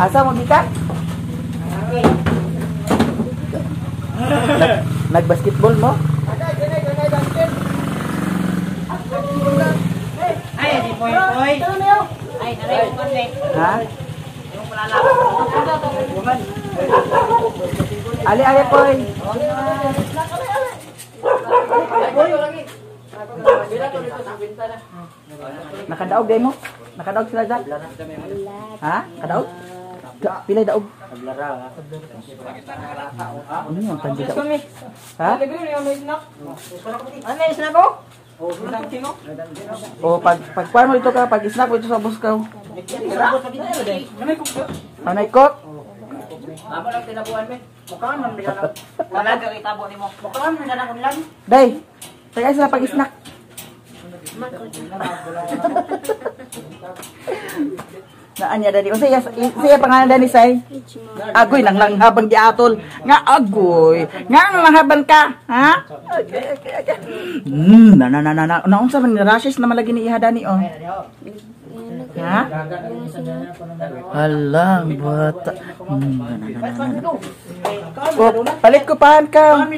Asa mo gikan? Nag-basketball mo? Ay, di poy. Ay, naray ko konti. Ha? Yung palalaban. Ali ali poy. Nakadaog day mo? Nakadaog sila dyan? Ha? Kadaog? Pilay daog? Ano yung tandi daog? Ha? Ano yung snack ko? O pag mo ito ka, pag snack mo ito sa bus ka. Panay cook? Amo lang tinabuhan mo. Mukhaan man bila na. Wala kang itabo nimo. Mukhaan man na kunlan. Day, tagay sila pag snack. Naanya dali. O siya pangalan dani say. Agoy nang habang diatol. Nga agoy. Nga nang habang ka, ha? Naunsa man ni rashes na malagi ni iha dani oh. Ha? Halang bata. Palit ko pahan ka.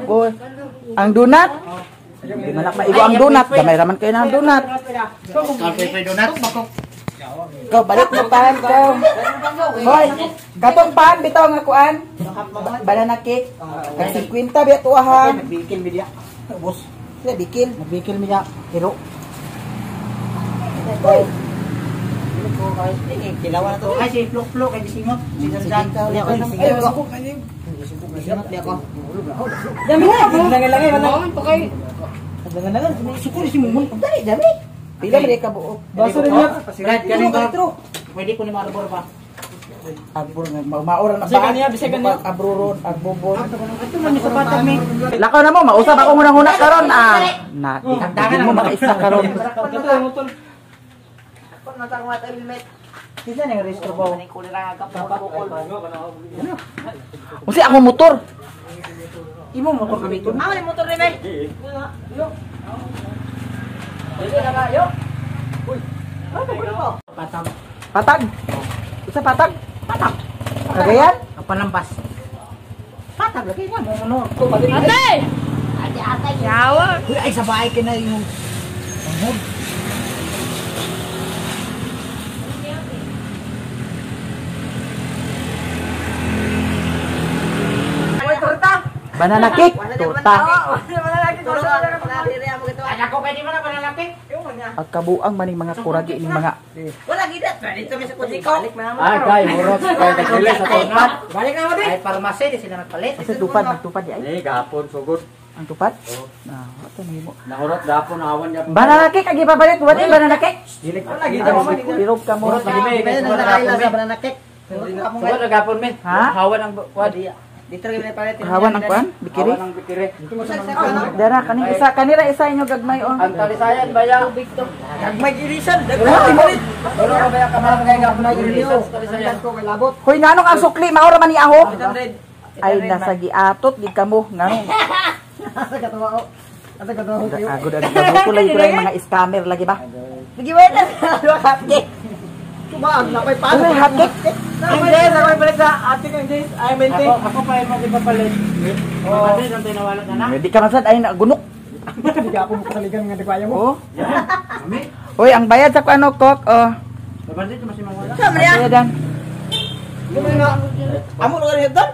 Oh, ang donut. Di man maigo ang donut. Gamay raman kayo ng donut. Ikaw, balik mo pahan ka. Hoy, katong pahan bitaw nga kuan. Banana cake. Kag 50 biya tuahan. Bikil media. Bos. Sila bikil. Bikil media. Hero. Kilawan na to. Ay, si Flok-Flok. Ay, disingot. Si Zanzan. Ay, disingot. Disingot, di ako. Dami na. Langan-langan. Langan-langan. Sukul si Mumon. Dami, dami. Pila mo ka buo. Baso rin niya. Ganun ka. Pwede ko ni Maribor pa. Agbor nga. Maura na ba? Bisagan niya. Abroron, agbobon. Ito man sa batang mi. Lakaw na mo. Mausap ako muna karon. Na, di mo makaisa karon. Natang mata helmet. Kisa nang restro ba? Ani ko nila nga kapokol. Usi ako motor. Imo mo ko gamiton. Amo ni motor ni Mel. Yo. Dili na ba yo? Uy. Patag. Patag. Usa patag. Patag. Kagayan? Kapalampas. Patag lagi nga mo. Ate! Ate. Yawa. Ay sa bahay ka na yung Banana cake. Torta. anak ko pwede mo na panalaki. Pagkabuang maning mga kuragi ning mga Wala gidat. Dito mi sa kutiko. Ay, kay murot kay nagdili sa tupad. Balik na mo din. Ay parmase di sila nagpalit. kasi tupad di ay. Gapon sugod. Ang tupad? Ato nimo. Nahurot gapon awan niya. Banana cake agi papalit. Wala banana cake. Dili ko lagi daw daw Pirog ka mo. banana cake. Sugod na gapon men. Ha? Hawan ang kwad. Dito rin palit. Hawan ang kwan? Bikiri? Hawan ang bikiri. Dara kaning kanira isa inyo gagmay oh. Ang talisayan baya. Gagmay irisan. Wala ka baya kamang kay gapon na gilisan sa talisayan. Hoy nganong ang sukli maura man ni aho? Ay nasa giatot gid kamo nganong. Agod ang gabuto lang ko yung mga scammer lagi ba? Bigi ba na? Hotcake. Tumaag na may Ano yung hotcake? Ang Jess, ako yung balik sa ate kang Jess. Ay, mente. Ako pa yung mag-ipapalit. Oo. Pati nang tinawala na na. Di ka man sad ay nagunok. Hindi ka ako makasaligan nga nagwaya mo. Oh. Hoy ang bayad sa ano kok oh. Babandit masih mawala. Sama niya. Bayadan. Amo na rin doon?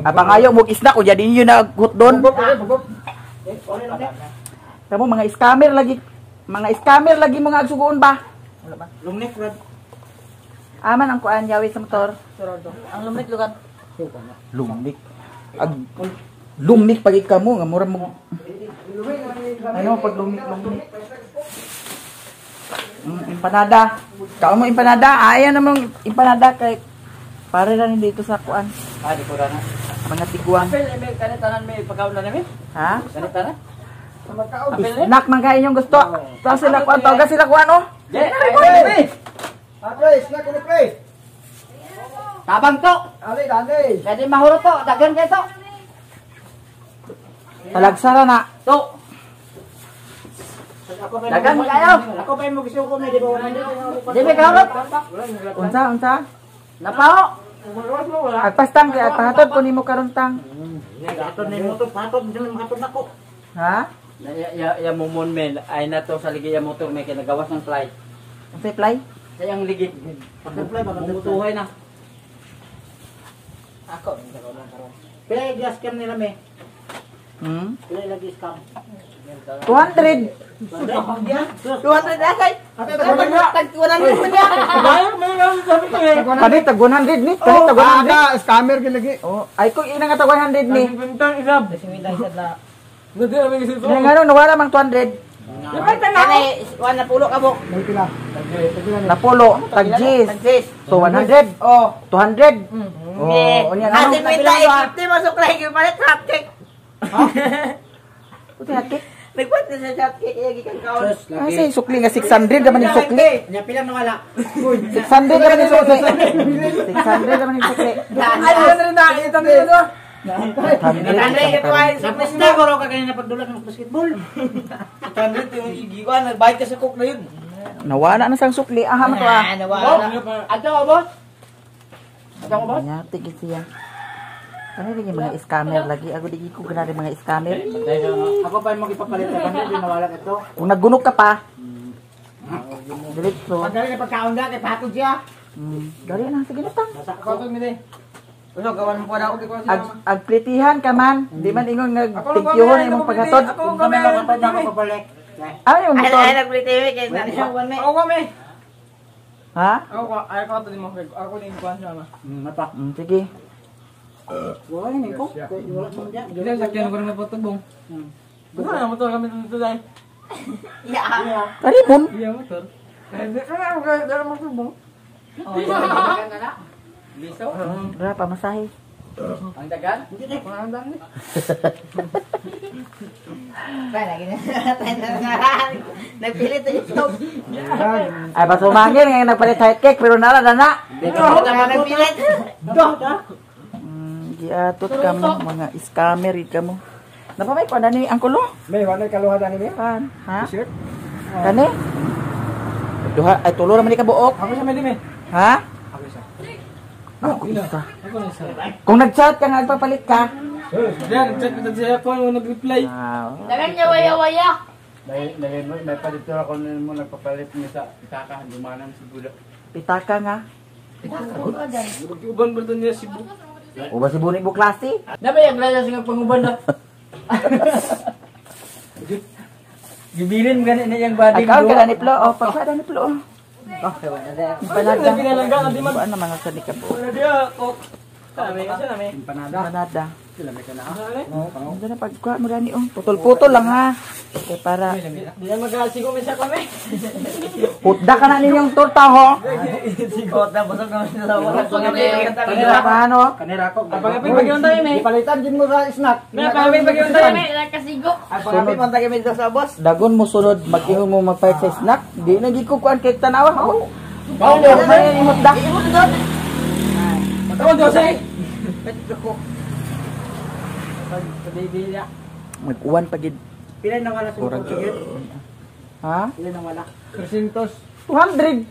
Abang ayo mo isda ko jadi yun na gut doon. Kamu mga scammer lagi. Mga scammer lagi mga agsugoon ba? Lumnik, Rod. Aman ang kuan yawi sa motor. Ang lumit lugan. Lumnik. Lumnik pag ikaw mo nga mura mo. Ano pag lumnik. Empanada. Kao mo empanada. Ayan namang empanada kay pare lang dito sa kuan. Di ko na. Mga tiguan. Apel may kanitanan may pagkaon na namin. Ha? Kanitanan. Snack man kayo yung gusto. Tapos sila kuan tawag sila kuan oh. Ay, Snack na pre. tabang to. Ali, dali. Pwede mahuro to. Dagan kayo to. Talagsara na. To. Dagan kayo. Ako pa yung gusto ko, may di ba 100? Di ba kaharot? Unsa? Napao. Agpastang kay agpahatod ko nimo karon tang. Patod na yung motor, patod. Hindi naman makatod na ko. Ha? Ya mumon men ay na to sa ligaya motor may kinagawas ng fly. Unsa fly? Sa yang ligid. Pag-apply, pag-apply. Mutuhay na. Ako. Pila yung gas cam nila, me? Hmm? Pila yung lagi scam? 200. 200 asay. Kanit tag 100 ni. Kanit tag 100. Scammer lagi. Oh, ay ko ina nga tag 100 ni. Bintang isab. na. Nga ngano nawala mang 200. Kani, wala na pulo ka mo. Pila. Napulo tag G's. So 100. Oh. 200. Oh, unya Kasi ngano? may tayo, 50 masuk lagi palit hotcake. Puti hati. Nagpat na sa hotcake, yung ikan kaon. Ah, say sukli nga 600 naman yung sukli. Nya pila nawala. 600 naman yung sukli. 600 naman yung sukli. Ay, na na, ito dito. 100. Tapos na ko ro kanina pagdulak ng basketball. 100 yung igiwan, nagbayad ka sa cook na yun. Nawala na sang sukli. Aha mo to ah. Nawala. Ato ka boss? Ato ka boss? Nyati gid siya. Ano rin yung mga scammer lagi? Ako di ko ganari mga scammer. Ako pa yung magipapalit sa kanila, di nawala ito. Kung naggunok ka pa. Diretso. Pag dali na pagkaon na, kay patod siya. Dali na, sige na tang. Ako to mili. Uno, gawan mo pa na ako, di ko siya. Agplitihan ka man. Di man ingon nagtikyuhon na imong paghatod. Kung kami makapad na ako papalik. Ano yung motor? Ay, nagplitiwi, kaya nani siya uwan me. Ako kami. Ha? Ako to di mo, ako din kuhan siya ma. Mata. Sige. Wala yun, ko. Wala mo dyan. Dili sakyan ko na patubong. Wala mo to kami dito dahil. Karibon. Iya motor. Hindi ka na, wala mo tubong. Liso. Wala pa masahe. Ang dagan? Hindi na, wala lang. Nagpilit na ito. Ay, basta umangin ngayon nagpalit hot cake pero nala na na. Nagpilit. Giatot ka mo, mga scammer ka mo. Napamay ko na ni ang kulo. May wala kaluha dani be. Pan, ha? Shirt. Kani? Duha ay tulo naman ni ka buok. Ako siya may dimi. Ha? Ako siya. Ako isa. Ako na siya. Kung nag-chat ka nga nagpapalit ka. Yan, chat ko siya po nung nag-reply. Dagan niya waya-waya. May palito ako mo nagpapalit niya sa itaka dumanan sa gulo. Pitaka nga. Uban ba ito niya si Bu? O ba si Bunik mo klase? Nabay ang grasa sa panguban na. Gibilin gani na yung body. Ikaw ka ni Plo. O, pagkada ni Plo. Okay, wala na. Panada. Pinalangga, di man. Ba na mga sanika po? Wala dia, kok. Kami kasi namin. Panada. Sila may kana. Ano na pagkuha mo dani oh. Putol-putol lang ha. Okay, para Di na mag-asigo may siya kami. putda ka na ninyong torta ho. Sigot na, busog naman sila. Wala po kami. Paano? Kanira ko. Pag-apit pag-iwan tayo, may. Palitan din mo sa snack. May pag-apit pag-iwan tayo, may. Nakasigo. Pag-apit man tayo dito sa boss. Dagon mo sunod mag-ihong mo mag-fight sa snack. Di na gikukuan kay tanawa. Oh. Bawal Ano may imot da? Tawag daw siya. Pag-baby niya. Mag-uwan pagid. Pila na wala sa Kurang mga sige. Ha? Pila na wala. 300. 200.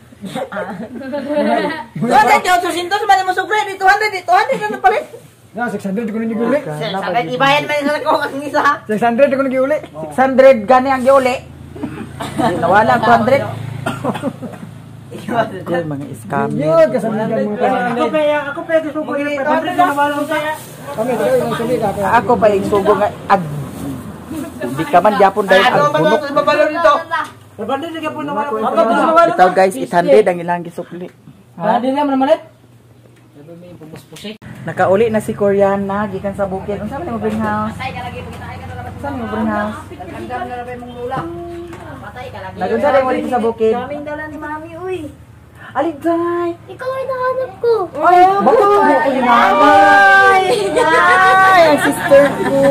200 yung 200 man mo sukre. 200 na napalit. Na 600 ko ni giuli. Sakit ibayan man sa ko ang isa. 600 ko ni giuli. 600 gani ang giuli. Nawala ang 200. Ay, mga scammer. Yun kasamahan mo ta. Ako pa ito suko ni 500 na wala sa. Kami tayo yung suli ka. Ako pa yung sugo nga di ka man gyapon dahil ang bunok. Babalo dito. Babalo dito po na wala. Ito guys, 800 ang ilang gisukli. Ha, di na malit. Nakauli na si Koreana gikan sa bukid. Unsa man mo bring house? Patay ka lagi. Pagkitaay ka na dapat. Saan mo bring house? Nagandam na lang mong lula. Patay ka lagi. Nagunda rin mo dito sa bukid. Daming dala ni mami, uy. Aligay! Ikaw ay nahanap ko. Ay, bakit mo ko hinamay? Ay, ang sister ko.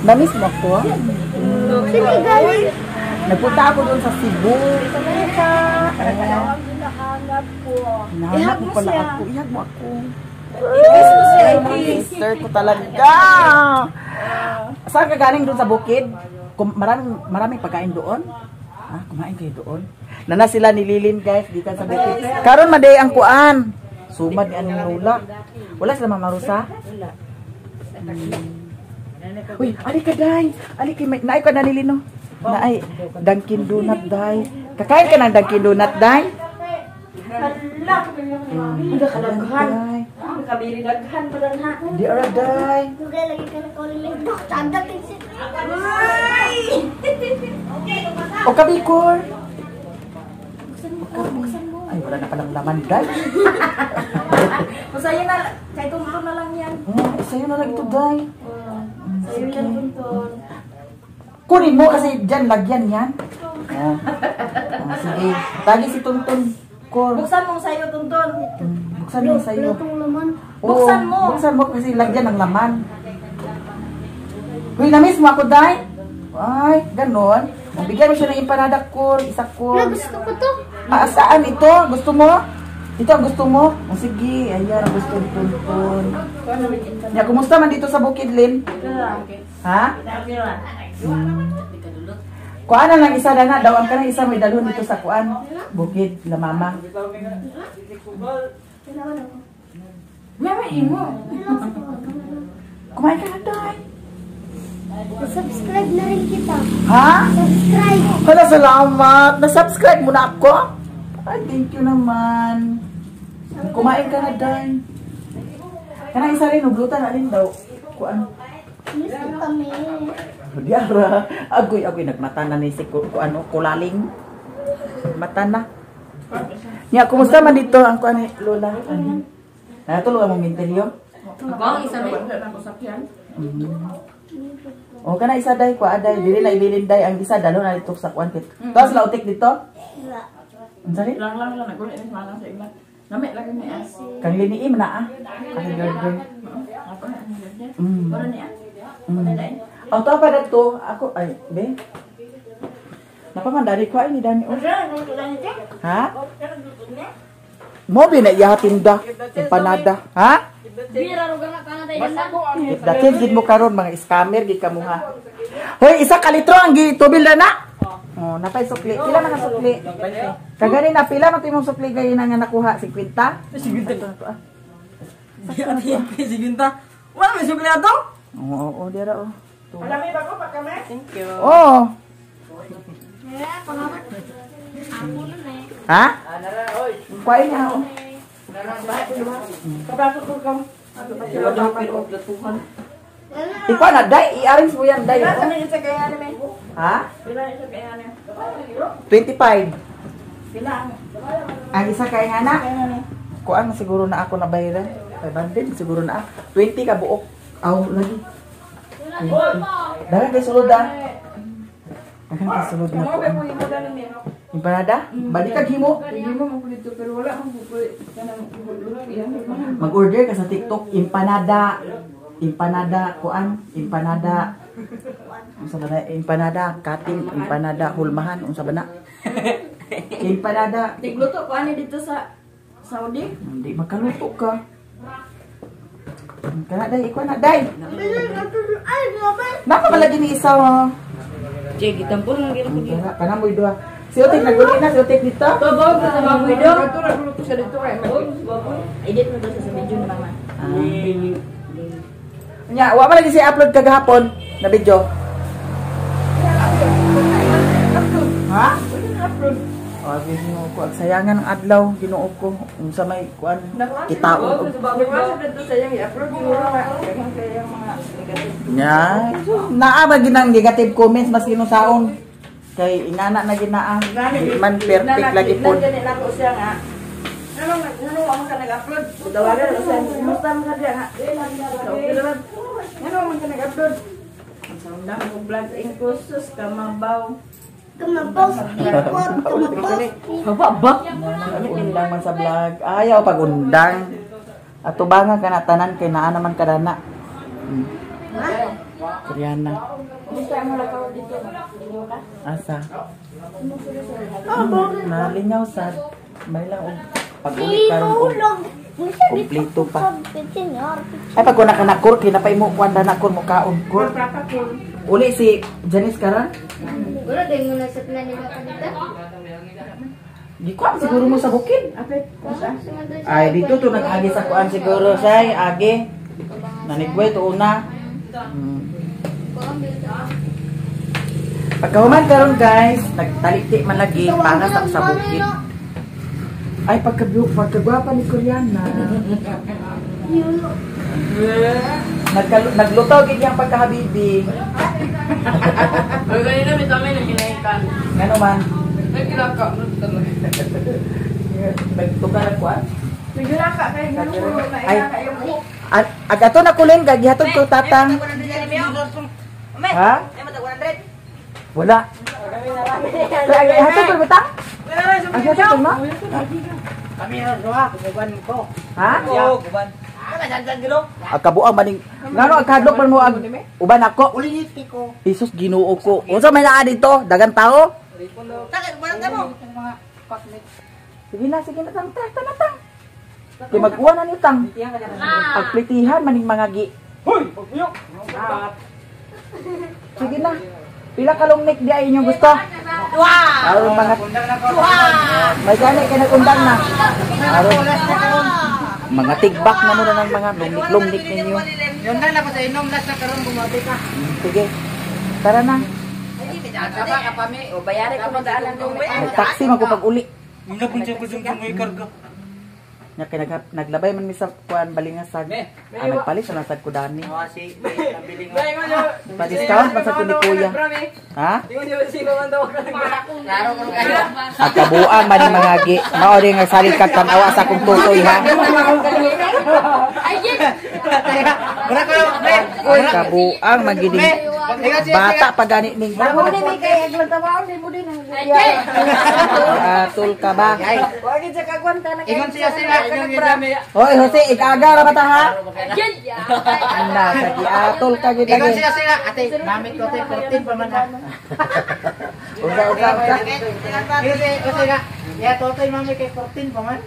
Namiss mo ako? Sige, galing. Nagpunta ako doon sa Cebu. Ang hinahanap ko. Hinahanap mo pala siya. ako. Ihag mo ako. Ay, mga sister ko talaga. Saan ka galing doon sa bukid? Maraming pagkain doon? Kumain kayo doon. Nana sila ni Lilin guys, dito sa bukid. Karon maday ang kuan. Sumad ni aning Lola. Wala sila mamarusa? Uy, ali ka day. Ali kay naay ka na ni Lino. Naay Dunkin Donut day. Kakain ka ng Dunkin Donut day? Hala. Hindi ka naghan. Kabiri naghan pa lang ha. Di ara day. Tugay lagi ka na kaulilig. Tagdag kasi. O kabikor. Buksan mo. Ay, wala na palang laman day. Masaya na. Kay tuntun na lang yan. Sa'yo na lang ito day. Sa'yo yan tuntun. Kunin mo kasi dyan, lagyan yan. Sige. Tagi si Tuntun. Kor. Buksan mo sa'yo tuntun. Buksan mo sa'yo. Lutong laman. Oo, Buksan mo. Buksan mo kasi lagyan ng laman. Uy, namiss mo ako, day? Ay, ganon. Bigyan mo siya ng empanada, Kor. Isa, Kor. Gusto ko to. Saan ito? Gusto mo? Ito ang gusto mo? Sige, ayan ang gusto ni Tuntun. Ya, kumusta man dito sa Bukidlin? Ha? Kuan na lang isa na daw ang kanang isa may dalhon dito sa kuan Bukid La Mama. Kumain ka na day. Subscribe na rin kita. Ha? Subscribe. Hala, salamat. Na-subscribe mo na ako. Ay, thank you naman. Kumain ka na day. Kanang isa rin, uglutan na rin daw. Kuan. Miss ko kami. Diara, agoy nagmata na ni si kulaling. Mata na. Nya, kumusta man dito ang kuan ni Lola? Natulog mo minteryo? Bang isa na ko sakyan. O kana isa day ko aday dili na ibilin day ang isa dalo na dito sa kuan kit. Tapos lautik dito. Wala. Unsari? Lang nagulit ni mana sa igla. Nami lagi ni as. Kang lini na ah. Ang garden. Ako na ang ganda. Mm. Para niya. Oh, to pa dito ako ay be. Napamandari ko ay ni Dani. Oh. Ha? Mo binaya tinda empanada, ha? Bira ro gana kana tayo. Datin gid mo karon mga scammer gid kamo ha. Hoy, isa ka litro ang gitubil na. Oh, napay sukli. Pila man ang sukli? Kagani na pila man timong sukli gay na nga nakuha 50? 50. Siginta. Wala may sukli ato? Oo, dira oh. Alami ba ko pa kami? Thank you. Oh. Pangalan. Ako na na. Ha? Kuwain niya oh. Kapasok ko kam. Ikaw na day, i-arrange mo yan day. Ano yung sa kaya ni me? Ha? Pila yung sa kaya ni? 25. Pila ang Ang isa kay ngana. kaya ni? Kuan siguro na ako nabayaran. 500 siguro na. 20 ka buok. Aw lagi. Dara kay sulod ah. Akan kay sulod na ko. Mo yung modal ni no. Empanada? Balik kag himo. Hindi mo makulito pero wala ang bukulit. Kanang Mag-order ka sa TikTok empanada. Empanada kuan, empanada. Unsa ba na empanada, cutting, empanada, hulmahan, unsa ba na? Empanada. Tigluto ko ani dito sa Saudi. Hindi makaluto ka. Kana day, ikaw na day. Ay, grabe. Napa palagi ni isa oh. Che, gitampon lang gid ko. Kana mo duha. Si Otik naguli na, si Otik dito. Babaw ko sa baboy do. Ito ra ko sa dito kay baboy. Edit mo to sa video ni mama. Nya, wa man lagi si upload kagahapon na video. Ha? Upload. Oh, video ko ang sayangan ng adlaw, Ginoo ko. Unsa may kuan kitaon ko. Sa baboy mo sa dito sa yang i-upload siguro na. Kaya mga negative. Nya, naa ba ginang negative comments mas kinusaon. Kay ingana na ginaa. Di man perfect lagi po. Nandiyan na ko siya nga. Ano mo ka nag-upload? Dawagan ko siya. Musta mo ka diyan ha? Okay naman. Ano mo ka nag-upload? Ang mo vlog in kursus ka mabaw. Tumapaw. Ikot. Tumapaw. Ba? Undang man sa vlog. Ayaw pag undang. Atubangan ka na tanan kay naa naman kadana. Koreana. Gusto mo lang ako dito. Asa? Nalingaw sad. May lang og pag-uli karon ko. Tinulog. Kompleto pa. Ay pag ko nakanakur kinapay mo kuan na kur mo kaon kur. Uli si Janice karon. Wala din mo na sa plan nila kanita. Gikuan siguro mo sa bukid. Ay dito to nag-agi sa kuan siguro say agi. Nanigway to una. Pagkahuman karon guys, nagtaliti man lagi para sa bukid. Ay pagkagwapa ni Koreana. Nagluto gid yang pagkahabibi. Ganito na bitami na kinaikan. Ngano man? Nagkilaka. Nagtugar ko ah. Nagkilaka kay ngano ko na Ay. ina kayo mo. Agato na kulen gagihatod ko tatang. Ha? Wala. Agahatod ko tatang? Agahatod ko ma? Kami na doha, kuban ko. Ha? Kuban. Kasan kilo? Agkabuang maning ngano agkadlok man mo ag uban ako. Ulit ko. Isus Ginoo ko. Unsa may naa dito? Dagan tao? Tagal kuban ka mo. Sige na tang. Di mag-uwan na ni tang. Pagplitihan maning mga gi. Hoy, pagpuyok. Sige na. Pila ka long neck di ay inyo gusto? Wow! Aron mga Wow! may gani kay nagundang na. Aron mga tigbak na mo na ng mga longnik ninyo. Yun na lang sa inom last na karon bumabi ka. Sige. Tara na. Apa ka pa mi? O bayari ko madaanan dong. Nag-taxi man ko pag uli. Muna pun siya ko sa may karga. Nya kay naglabay man mi sa kuan balingasag. Nagpalit sa nasad ko dani. Si nabili nga. Pa-discount man sa ni kuya. Ha? At kabuang man yung mga gi. Mao rin nga salit kag tanawa sa akong tutoy ha. Kabuang magiding bata pa gani ning. May kay aglan tawaon ni mo din. Atul ka ba? Wagi sa kagwanta na Ingon siya sila yung gidami. Hoy Jose, ikaga ra ba ta ha? Anda sa giatol ka gid Ingon lagi. siya sila ate, namit ko tay 14 pa man ha. Uga. Kasi nga, ya totoy mami kay 14 pa man.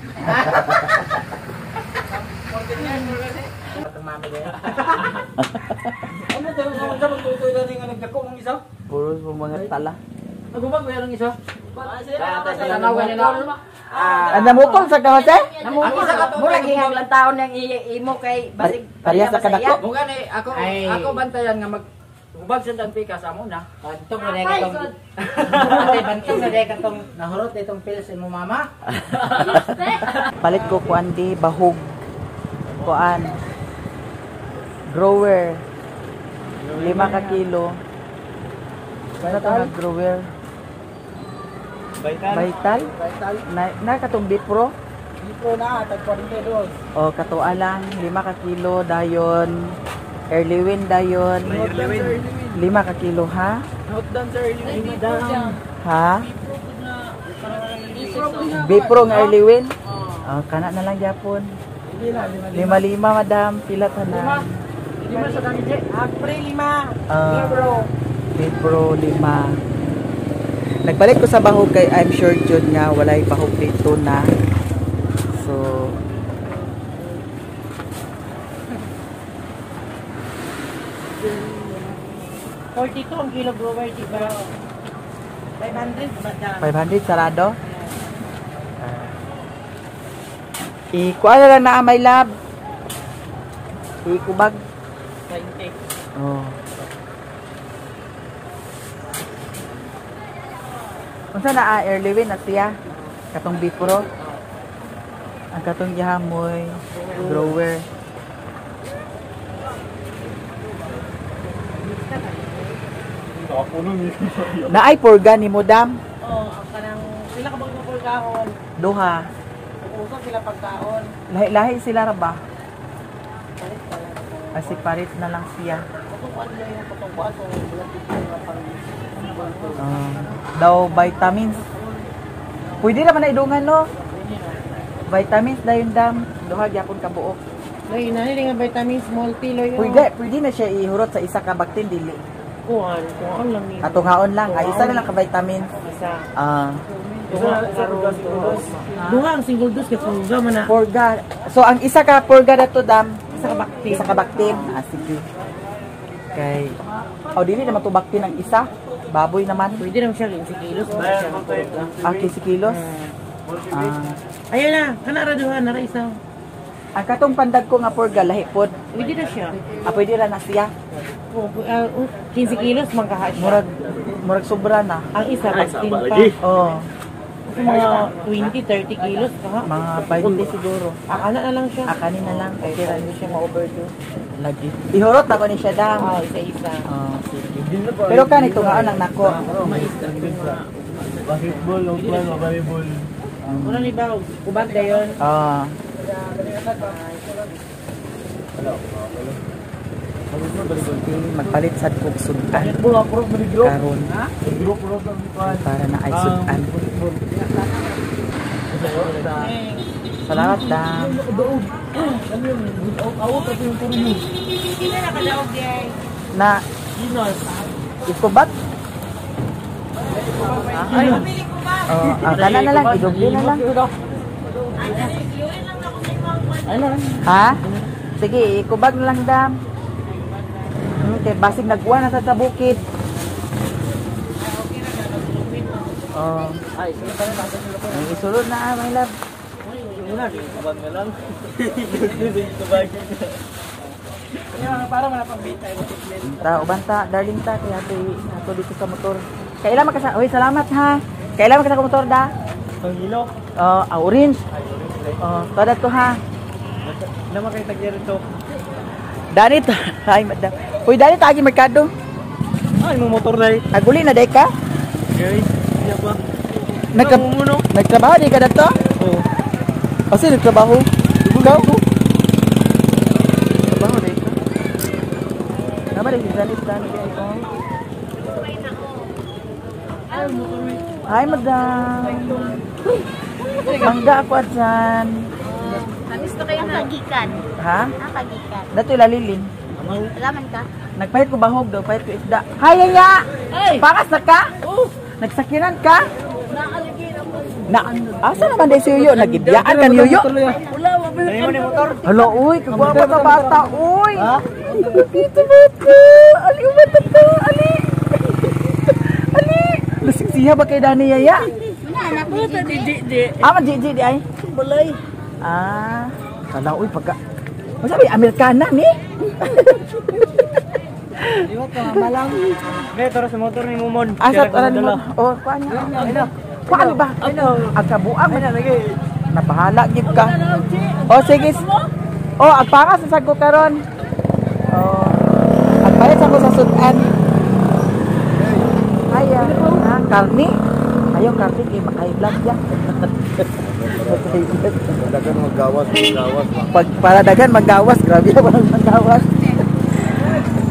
Ano daw sa magtutoy dati nga nagdako ng isa? Puro mga tala. Nagubag ba yung isa? Tanawan nila. Anda mo kol sa ka Jose? Mura gihaglan taon yang imo kay basig Parehas sa kadako. Bunga ni ako bantayan nga maghubag sa dan pika sa muna. Adto na dai katong ate bantog na dai katong nahurot itong pills mo mama. Palit ko kuan di bahog. Kuan. Grower. 5 ka kilo. Ano to na grower? Vital? Na katong Bipro? Dito na tag 42. O katuwa lang 5 ka kilo dayon. Early win dayon. 5 ka kilo ha? Not done sir, early down. Ha? Bipro nga early win? Kana na lang yapon. 5 madam, pila tanan. 5 sa kanije. April 5. Bipro 5. Nagbalik ko sa bahog kay I'm sure jud nga walay bahog dito na. So 42 ang kilo grower di ba? 500 ba da? 500 sarado. Ikuha na lang na my lab. Ikubag. 20. Oh. Unsa na early win at siya? Katong Bipro. Ang katong yahamoy grower. Naay porga ni mo dam. Kanang sila ka bang pagkaon? Duha. Usap sila pagkaon. Lahi-lahi sila ra ba? Kasi parit na lang siya. Patukuan nila yung patukuan kung bulan dito nga pang Daw vitamins. Pwede naman na idungan no. Vitamins dayon dam. Duha gyapon ka buok. Lagi na nga vitamins multi lo yun. Pwede na siya ihurot sa isa ka baktin dili. Kuhan lang ni. Atong haon lang, ay isa na lang ka vitamins. Isa. Ah, Duha ang single dose kay purga man na. Purga. So ang isa ka purga na to dam. Isa ka bakti. Isa ka baktin. Ah, sige. Kay dili naman to baktin ang isa. Baboy naman. Pwede naman siya 15 kilos. Ah, 15 kilos. Ayun na, kanara duha, nara isa. Ang katong pandag ko nga purga lahi pod. Pwede na siya. Pwede ra na siya. 15 kilos man kaha siya. Murag sobra na. Ang isa, 15 pa. Oh, Mga 20-30 kilos kaha. mga 20 siguro. Akala na lang siya. Kanin na lang kay dira hindi siya ma-overdose. Lagi. Ihurot ako ni siya dam. Isa-isa. Sige. Pero kanito nga ang nako. Basketball, outline, volleyball. Muna ni ba, ubag na yun. Magpalit sad kog sudan karon para na ay sudan. Salamat dam. Hindi na nakadaog yan. Na ikubat. Ay. Kana na lang, idobli na lang. Ha? Sige, ikubag na lang dam. Okay, basig nagkuha na sa bukid. Ay, isulod na, my love. Abang na lang. Para malapag-bita yung Ubanta, darling ta, kaya ato dito sa motor. Kailan makasa, oy, salamat ha. Kailan makasa motor da? Ang hilo. Orange. Tada to ha. Naman kayo tagyari to. Danit. Ay, madam. Uy, Danit, agi merkado. Ay, mo motor na eh. Aguli na day ka? Okay. Siya pa. Nagtrabaho di ka dato? Oo. Kasi nagtrabaho. Ikaw? Trabaho day ka? Nama day si Danit. Hi, madam. Mangga ako at dyan. Gusto kayo kagikan. Ha? Kagikan. Dato ilalilin. Alaman ka? Nagpahit ko bahog daw, pahit ko isda. Hay, ya! Pangas na ka? Nagsakinan ka? Asa naman day si Yuyo? Nagibiyaan ka ni Yuyo? Dali mo ni motor. Hala, uy, kagwapa ka bata, uy! Dito bata! Ali, bata ka! Ali! Ali! Lasing siya ba kay Dani Yaya? Anak mo sa Di ay? Balay. Kala, uy, pagka... Masabi, Amerikana ni? Iwat ka, malang. Ngayon, tara sa motor ni Mumon. Asat, mo? Kuhaan niya. Kuhaan ba? Ang kabuang. Napahala, gib ka. Sige. Agpangas sa sago karon. Agpayat ako sa sudan. Ayaw. Karni. Ayaw, karni. Makaiblag yan. Dagan maggawas. Para dagan maggawas. Grabe na walang maggawas.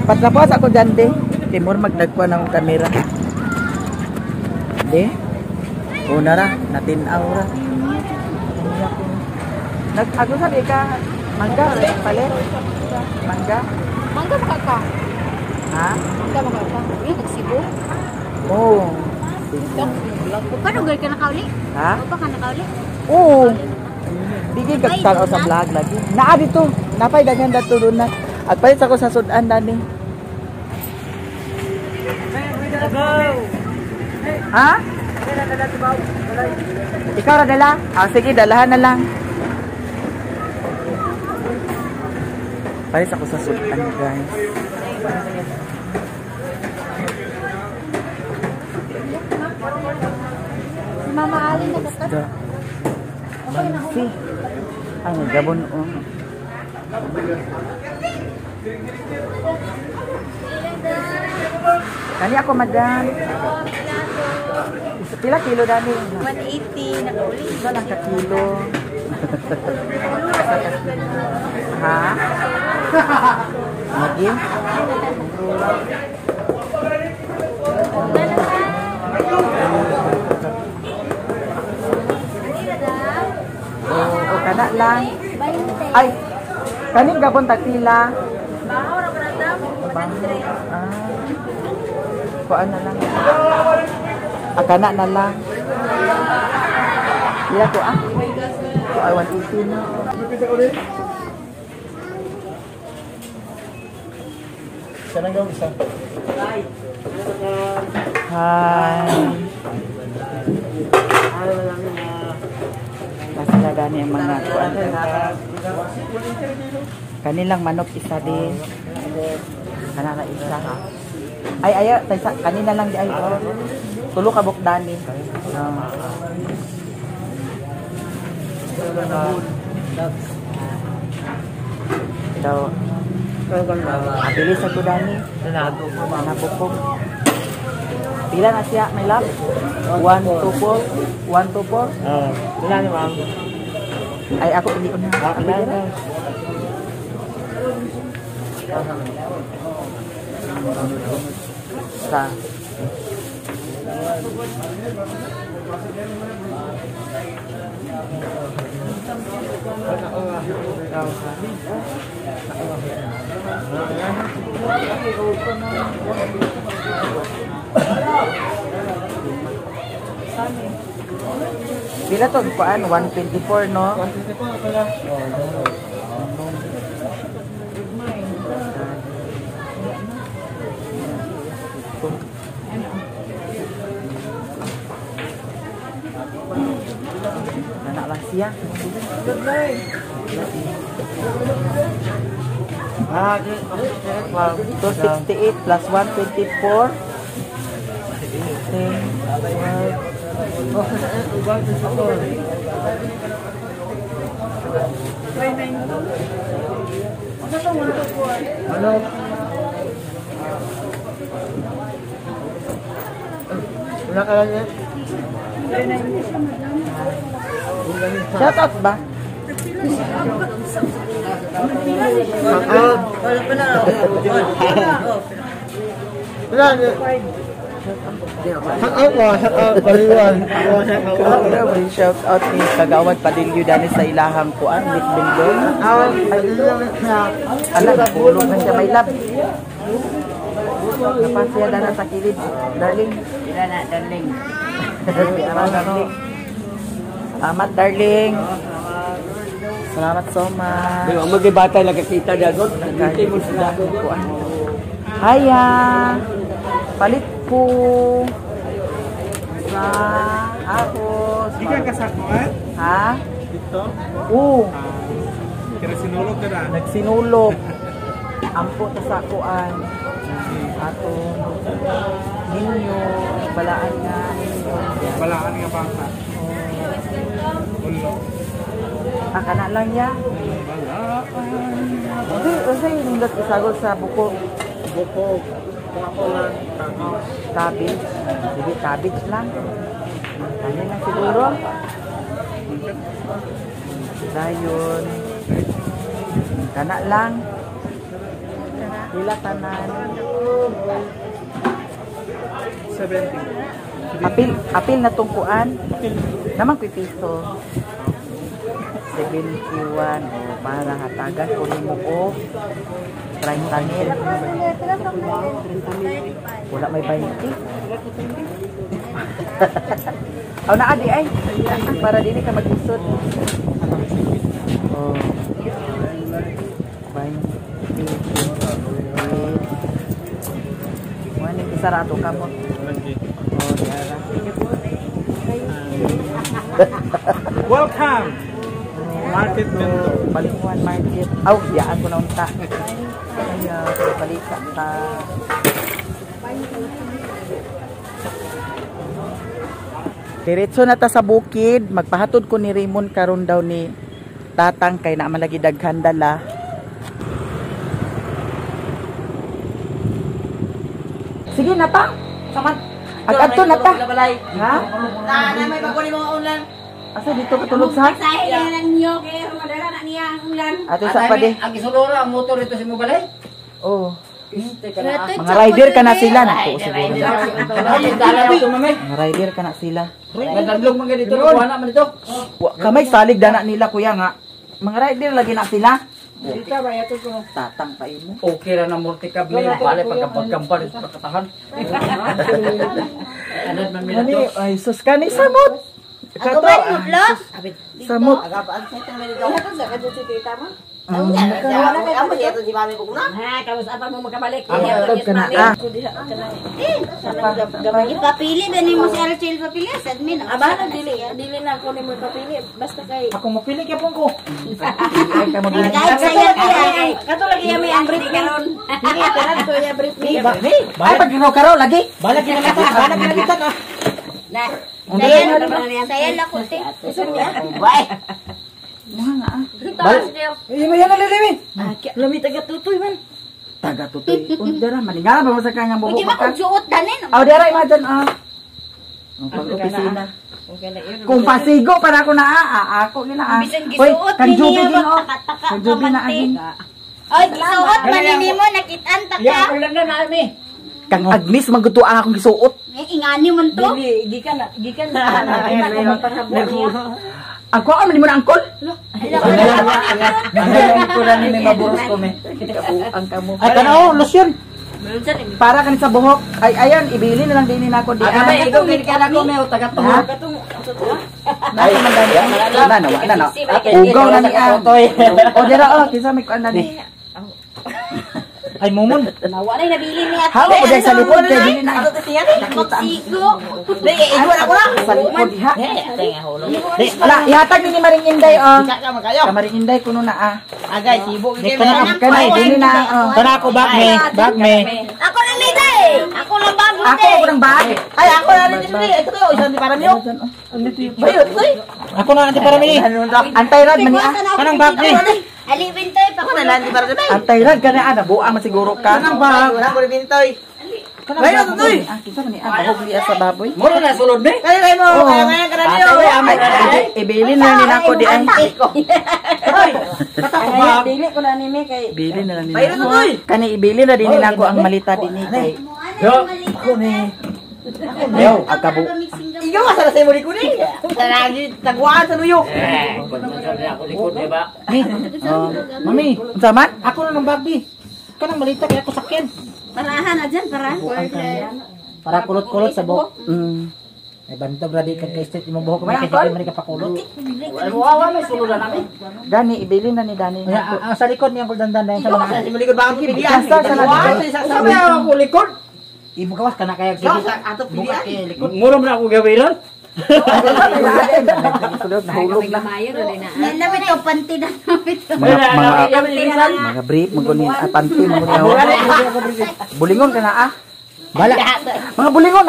Patapos ako dyan, de. Timur magdagkuhan ng kamera. De. Una ra. Natinaw ra. Ako sabi ka, mangga, palit. Mangga. Mangga makaka. Ha? Mangga makaka. Yung nagsibo. Oo. Paano gawin ka nakauli? Ha? O pa ka nakauli? Oo. Bigay kagtanaw sa vlog lagi. Naa dito. Napay dagan dato doon na. At palit ako sa sudan dani. Ha? Ikaw ra dala? Sige, dalahan na lang. Palit ako sa sudan, guys. Mama Ali nagkakas. Bansi. Ay, nagabon. Kani ako, madam. Pila kilo dani? 180 nakauli. Isa lang ka kilo. Ha? Lagi? Kana lang. Ay, kaning gabon takila. Bahaw ra ba daw? Kuan na lang. Kana na lang. Iya ko ah. Ko ay 180 na. Sana gawin isa. Hi. Masala gani ang mga kuan. Kanilang manok isa din. Kanana isa ha. Ay ayo kanina lang di ay oh. Tulo ka bukdani. Daw. Bilis ako dani. Nabukog. Pila na siya, my love? 1, 2, 4. 1, 2, 4. Wala ni ma'am. Ay, ako hindi ko na. Sa. Bila to kuan 124 no? 124 pala. Anak lang siya. Ah, 268 plus 124. 10. Wala ka lang yan. Shout out ba? Wala niya. Shout out ni Kagawad Padilyo dani sa ilahang kuan with Bindon. Anak bulong na siya may lab. Kapag siya dana sa kilid, darling. Sila na, darling. Darling. Salamat, darling. Salamat so much. Ang mag-ibata lang kakita dagot. Haya. Palit po. Sa ako. Di ka kasakuan? Ha? Dito? Oo. Kira sinulog ka na? Nagsinulog. Ampo ta sa kuan. Ato ninyo balaan nga ninyo. Balaan nga bata. Ulo. Kana lang ya. Kasi nindot isagol sa buko. Buko. Ako lang. Cabbage. Sige, cabbage lang. Kanya lang siguro. Dayon. Kana lang. Pila tanan. 70. Apil na tungkuan. Naman pipiso. 71 o para hatagan ko ni mo o 30 mil. Wala may 20. Aw na adi ay. Para dili ka mag-isod. Oh. 20. Wani kisarato ka mo. Oh, diara. Welcome! Market vendor. Balikuan market. Aw, yaan ko na unta. Kaya, balika ta. Diretso na ta sa bukid. Magpahatod ko ni Raymond karon daw ni tatang kay na malagi daghan dala. Sige na pa. Saman. Agad to na ta. Ha? Na may baguli mga ulan. Asa dito katulog sa? Sahi na lang niyo, kaya madala na niya ang ulan. Ato sa pa di. Ang isulora, ang motor ito si Mubalay. Oh. Mga Mga rider ka na sila na. Oo, siguro. Dito, mamay. Mga rider ka na sila. Nagdadlog mga dito, kuha naman dito. Kamay salig dana nila kuya nga. Mga rider lagi na sila. Dito ba, yato ko. Tatang pa mo. Okay ra na mortikable, bale pagkapagkampal sa pagkatahan. Anad man Ani, minato. ay sus kani samot. Kato. Samot. Agapaan sa itang may dito. Ano sa kadyo si tita mo? Amo ito si mami ko na. Ha, kamus apa mo makabalik? Ang ka na. Ah. Ipapili ba ni mo si Archel papili? Sa admin. Aba na dili na ako ni mo papili basta kay Ako mapili kaya po ko. Ay ka maging. Kahit saya kato lagi yami ang brief karon. Dili karon to ya brief ni. Ay pag ginaw karo lagi. Balak kinamitan ah. Na. Saya lang ko te. Bye. Taas niyo. Yung yan nalilimin. Lami taga tutoy man. Taga tutoy. Dara maningala ba mo sa kanyang Pwede buhok ba kung suot danin? Dara imagine Ang pag-opisina. Okay na yun. Kung pasigo para ako na ako gina Bisan Hoy, gisuot kan din jubi niya din oh. taka-taka Kan jubi na kamante. agin. Ay, gisuot man ni mo nakitaan ta ka. Lang na naami. Kang Agnes magtuan akong gisuot. Ingani man to. Dili gikan na kita ko magpahabo. Ako man mo na angkol. Ang kulang ni maburos ko me. Ang kamo. Ay tanaw, lotion. Para kan sa buhok. Ay ayan, ibili na lang din nako di. Aga ikaw kini kana ko me taga to. Ha? Katong Ay man na. Ugaw na ni Toy. O dira kinsa may kuan na ni. Ay mumon. Nawa na nabili ni ate. Hawa ko dyan sa likod kay dili na. Magsigo. Igwan ako na. Sa likod ha. Tenga hulo. Ala, ihatag ni Maring Inday Ka magayo. Ka Maring Inday kuno na Agay sibo gid Kanay dili na Tara ko back me. Ako lang ni day. Ako lang bago Ako day. ko ng bag. Ay ako na rin din. Ito to isang di para niyo. Bayot toy. Ako na di para mi. Antay rad man Kanang bag ni. Alipin to pa ko na Di para di. Antay rad kana buang man siguro ka. Kanang bag. Wala ko rin toy. Bayot toy. Kinsa man ni bahog liya sa baboy. Moro na sulod ni. Kaya mo. Kaya kana niyo. Ibili na ni nako di ay. Ay. Katakabag. dili ko na ni me kay Ibili na lang ni. Bayot toy. Kani ibili na din ni nako ang malita din ni kay. Ako ni. Yo, agabo. Ikaw asal sa mo di ko ni. Tanagi tagwaan sa nuyo. Mami, Unsa man? ako na ng bag di. Kanang malita kaya ako sakyan. Parahan na dyan, parahan. Para kulot-kulot sa buhok. Ay bantog ra di ka kay state mo buhok may kasi mari ka pakulot. Wawa may suludan namin. Dani ibili na ni Dani. Ang sa likod niya ko dandan sa mga. Sa likod ba ang pilihan? Sa likod. Sa ako likod. Ibu gawas ka na kaya sige. Ato pilihan. Mura mo na ako gawiran. Nahulog na. Yan namin ito, panty na namin ito. Mga brief magunin panty magunin. Bulingon ka na Bala. Mga bulingon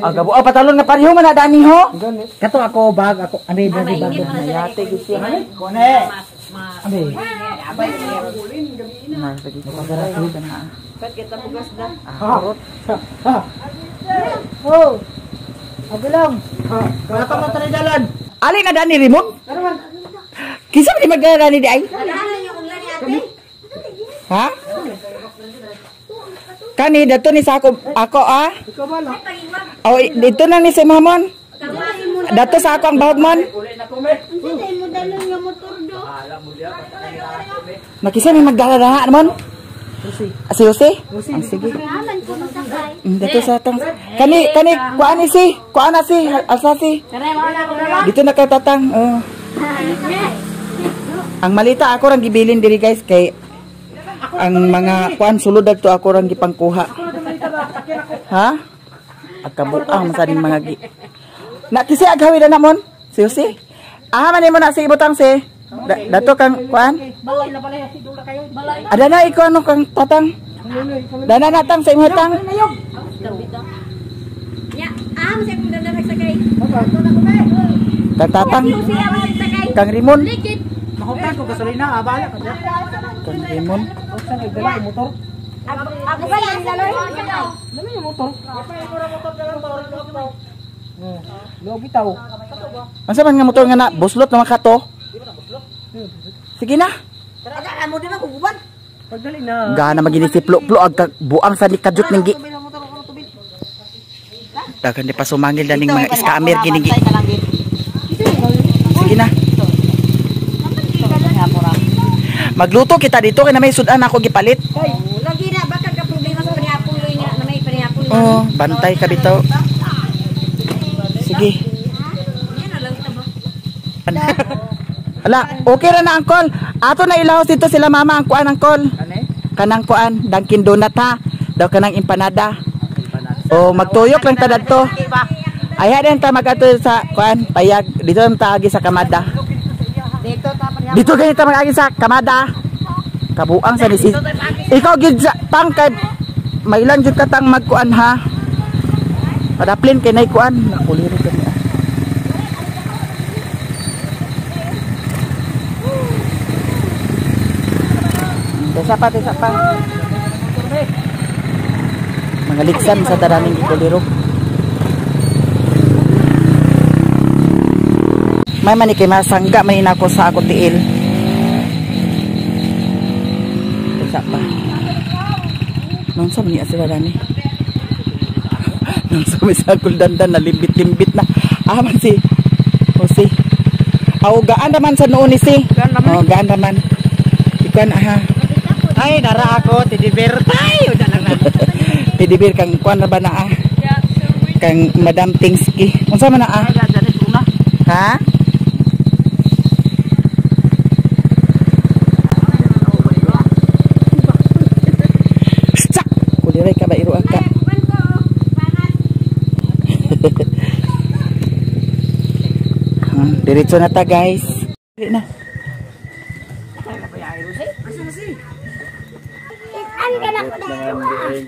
Agabo patalon nga pareho man na Dani ho. Kato ako bag ako ani bag. Yate gisi. Kone. Abi. pat kita bugas da. Oh. Abi lang. Wala pa man tani dalan. Ali na Dani Rimon. Kisa di magdala ni di ay? Ha? Kani dato ni sa ako Oh, dito na ni si Mamon. Dato sa ako ang bahog man. Hindi mo dalon nga motor do. Makisa may magdala naman. Si Jose? Ang sige. Aman ko masakay. Dito sa atong kani kuan ni si, kuan na si, asa si. Dito na kay tatang. Ang malita ako rang gibilin diri guys kay ang mga kuan sulod to ako rang gipangkuha. Ha? Agkabuang masaning mga gi. Na kisi aghawi na namon. Si Jose. Man mo na si ibutang si. Dato kang kuan. Balay na pala si dula kayo. Balay. Ada na ikaw ano kang tatang. Dana natang sa imong tang. Ya, masay kong ganda nagsakay. Kang tatang. Siya magsakay. Kang Rimon. Likit. Mahutan ko gasolina abala ka. Kang Rimon. Usan ay dala yung motor. Ako ba yan daloy? Dala yung motor. Lo bitaw. Asa man nga motor nga na buslot naman ka to? Sige na. Tagaan mo din ako guban. Pagdali na. Gana magini si plo ag buang sa likadjot ning gi. Dagan di pa sumangil daning mga scammer gining gi. Sige na. Magluto kita dito kay na may sudan ako gipalit. Lagi na baka ka problema sa panihapon nga na may panihapon. Oh, bantay ka bitaw. Sige. Ala, okay ra na angkol. Ato na ilahos dito sila mama ang kuan angkol. Kanang kuan, Dunkin Donut ha. Daw kanang empanada. O magtuyok lang ta dadto. Aya din ta magato sa kuan, payag dito ta agi sa kamada. Dito ganito mag-agi sa kamada. Kabuang sa nisi. Ikaw gid sa pang kay mailan jud katang magkuan ha. Padaplin kay nay kuan, nakuliro kani. Desa pa. Mga liksan sa tadaning kuliro. May maniki masangga man ako sa ako tiil. Desa pa. Nung sa niya sila dani. Nung sa misakul dandan na limbit-limbit na. Man si. O si. Gaan naman sa noon ni si. Gaan naman. Ikuan aha. Ay, nara ako, tidibir tayo. Tidibir kang kuan na ba na ah? Kang Madam Tingsky. Unsa man na ah? Ha? Sak! Kuliray ka ba iro ka? Diretso na ta guys. Dili na.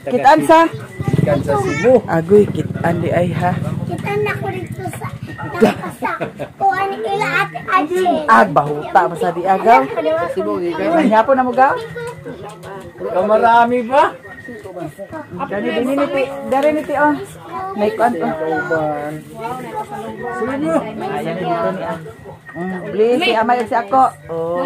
Kitaan sa? Kitaan sa Cebu. Agoy, kitaan di ay ha. Kitaan na ko rito sa kuan ila ate Aji. Bahuta masa di agaw. Cebu, di kayo. Manyapo na mo gaw? Kamarami ba? Dari niti, oh. May kuan to. Cebu. Ayan dito ni ah. Please, si amay si ako. Oh.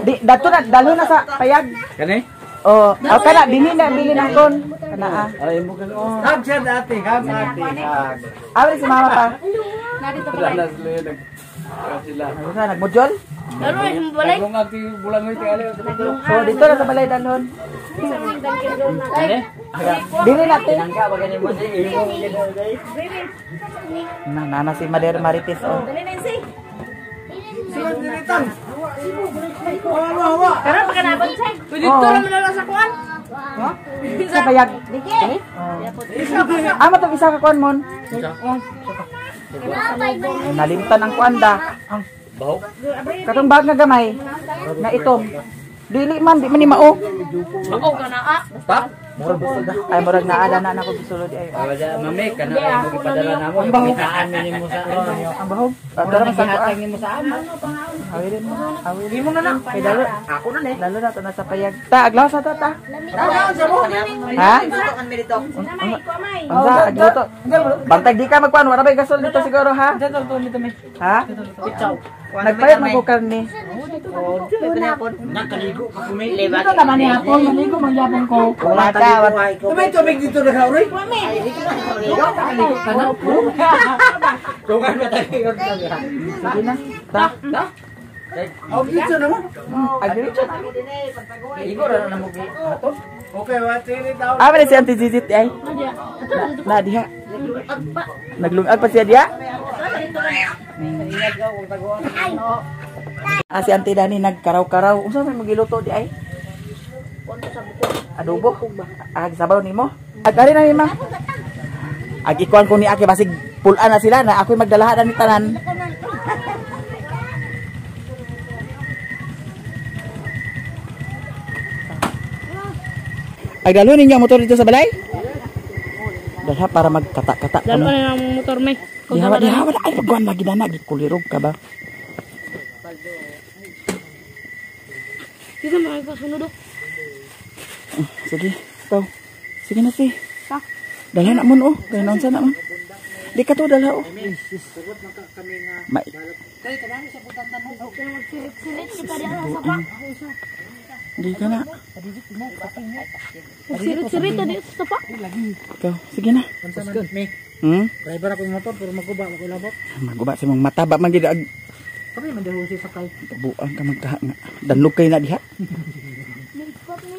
Di dato na dalo na sa payag. Kani? Oh, kana bilin na kon. Kana ah. Ay mo kan. Hag siya dati, hag. Awri si mama pa. Wala sila. Sila. Ano na nagmudjol? Ano yung balay? Kung ati bulan mo iti ali. So dito na sa balay dalhon. Bilin natin. Nana si Mader Marites oh. Sila dilitan. Hawa. Pero pagka nabot siya. Dito naman na sa kuan. Sa payag. Amo to isa ka kuan mon. Nalimtan ang kuan da. Baho. Katong bag nga gamay na itom. Dili man di man ni mao. Oo ka na ah. Pa? Ay murag naada na ako bisulod ay. Mami kana ay mo gipadala namo. Ang baho. Mo sa Ang bahog. Dara man sa kuan. mo sa ama. Awilin mo. Awilin Mo na na. Kay dalo. Ako na ni. Lalo na to na sa payag. Ta aglaw sa ta. Ha? Asa agluto. Bantag di ka magkuan wala bay gasol dito siguro ha. Ha? Nagpayat magukar ni. Nakaligo ka kumi. Dito naman ni hapon, maligo man yapon ko. Tumay tubig dito na ka uray. Tungan ba tayo? Sige na. Ta. Oh, dito naman. Aglit. Igor na mo ato. Okay, what ini tahu. Aba ni si Auntie Zizit ay. Na diha. Naglungag pa siya diha. Si Auntie Dani nagkaraw-karaw. Unsa may magiluto di ay? Adobo. Sabaw nimo. Agari na ni ma. Ikuan ko ni Aki basig pulan na sila na ako'y magdalahan ni tanan. Agdalo ninyo ang motor dito sa balay? Dalha para magkata-kata. Dalo na ang motor may. Dihawa. Ay, pagkuhan lagi na gikulirog ka ba? Dito mga kasunod. Sige, ito. Sige na si. Dalha na mo no. Kaya naon sana mo. Di ka to dalha oh. May. Di ka na. Sirit-sirit tadi sa pa. Ikaw, sige na. Driver ako ng motor pero maguba ako labot. Maguba sa mong mata ba man gid ag Kami man daw si sakay. buang ka magkaha nga. Danlog kay na diha.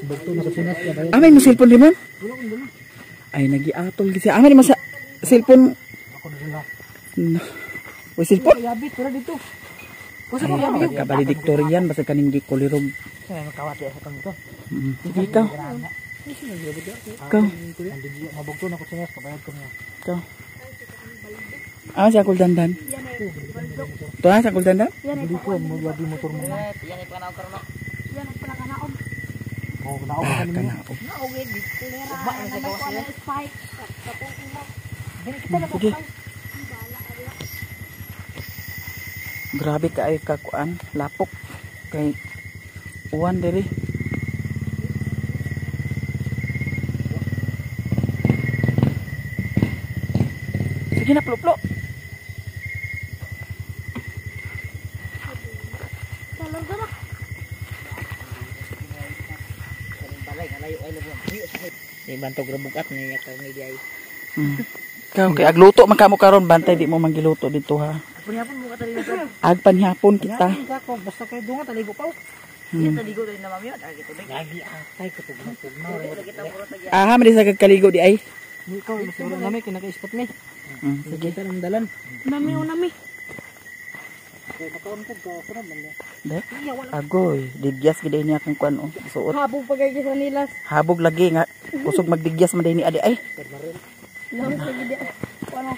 Bukto na sa sinas ya bayan. May mo cellphone di man? Ay nagiatol gid siya. Amay mo sa cellphone Ako na lang. Uy, silpon. Yabit, wala dito. Ay, pagkabalediktorian, basta kaning di kulirog. Saya makawati sa kami to. Sige, ikaw. Ikaw. Mabugto na ko sa kabayad ko niya. Ikaw. Ah, si Akul Dandan. Ito na, si Akul Dandan? Hindi ko, maglabi motor mo. Yan ay panahon karon. Yan ay pala kanaog. Oo, kanaog Ah, ka ninyo. kanaog. Naugid. Kulera na may ko na spike. Sige. Grabe ka ay kakuan, lapok. Kay uwan diri. Sige na, pluplo. Balay kalayo ay lubong. Di bantog rabugat ni ka ni diay. Ikaw, kay agluto man kamo karon, bantay di mo manggiluto dito ha. Punyapon mo ka tali na. Agpanhapon kita. Ako, basta kayo doon nga, taligo pa. Yan taligo rin na mami. Agi tubig. Lagi atay ko tugma. Kita puro tagya. Aha, man sa kagkaligo di ay. Ikaw, masuro namin, kinaka-spot ni. Sige. Kita ng dalan. Nami o nami. Kaya nakaon ko, kaya man niya. De? Agoy, digyas gid niya kung kuan o suot. Habog pagay sa nilas. Habog lagi nga kusog magdigyas man ni adi ay. Lang sa gidi. Ano?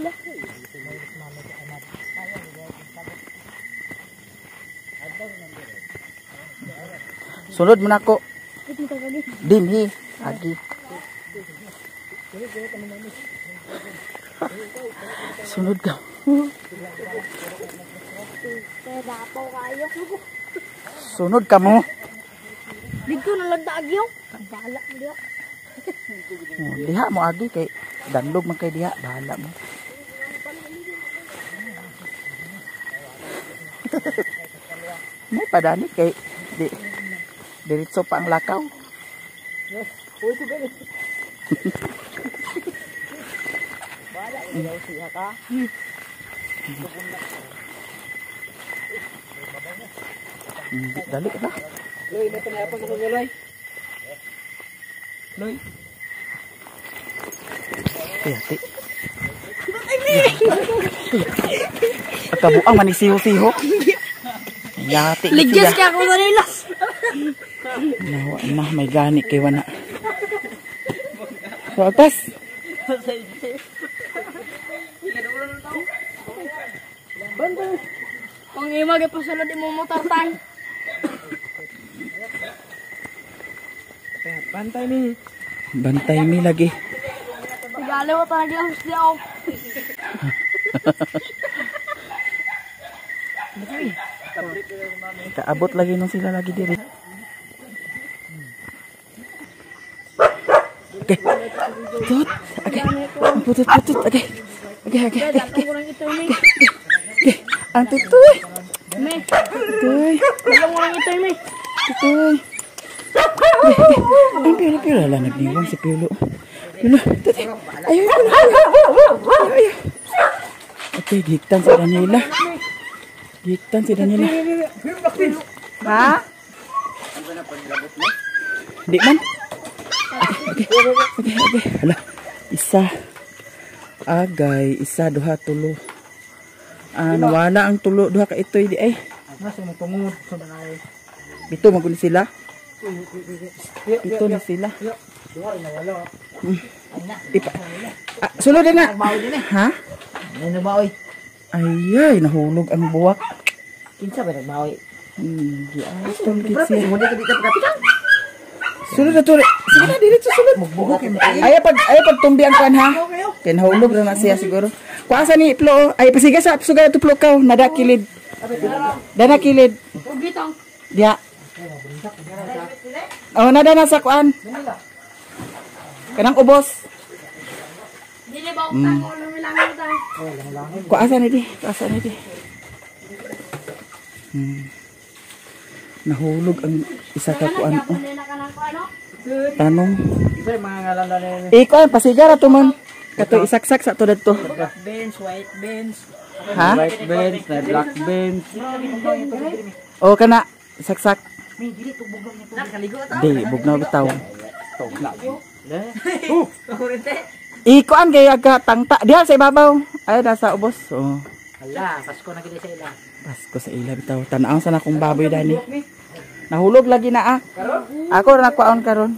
La. Sunod mo nako. Dinhi, agi. Sunod ka. Dapaw kayo. Sunod ka mo. Dito na lang daagyo. Kabala mo diya. Oh, diha mo agi kay danlog man kay diha, bahala mo. May padani kay di diretso pa ang lakaw. Ilaw siya ka. Dali ka. Loy, may panayapon ako sa Loy. Loy. Hati. Pagkabuang manisiho-siho. Yati. Ligyas ka ako sa nilas. Nawa na, may gani kay wana. So, atas. Kung imag ipasulod mo motor tayo. Bantay ni. Bantay mi lagi. Tigala mo talaga ang husdi ako. Kaabot lagi nung sila lagi diri. Okay. Tut. Okay. Putut. Okay. Okay. Kurang ito ni. Okay. Ang tutoy. Me. Tutoy. Kurang ito ni. Tutoy. Ang pilo lang nagdiwang si Pilo. Pilo. Ayaw. Okay, gigtan si Daniela. Ha? Di man. Okay. Hala. Isa. Agay. Isa, duha, tulo. Nawala ang tulo. Duha ka ito'y di ay. Nasa mo tungod sa banay. Ito, magunin sila. Ito na sila. Duha na wala. Sulod na. Ha? May nabawi. Ay, nahulog ang buwak. Kinsa ba nagbawi? Hindi ay tungkit siya. Sulod na tuloy. Sige na, diretso sulod. Ayaw pag tumbi ang kan ha. Kaya nahulog na siya siguro. Kuha sa ni Plo. Ay, pasiga sa suga ito Plo ka. Nada kilid. Ugitang. Diya. Oh, nada na sa kuan. Kanang ubos. Dili ba utang ko lumilangan tayo. Kuha sa ni di. Nahulog ang isa ka kuan. Oh. Hindi na ka ng ano? Tanong. Isa mga ngalan na ni. Kuan, pasiga ra to man. Kato isaksak sa to dito. Black beans, white beans. Ha? White beans, na black beans. O kana saksak. Nakaligo ta. Di bugnaw bitaw. Kurente. Ikuan kay aga tangta. Diha sa ibabaw. Ay nasa ubos. Oh. Hala, Pasko na gid sa ila. Pasko sa ila bitaw. Tan-aw sa akong baboy dani. Nahulog lagi na ah. Ako ra nakuaon karon.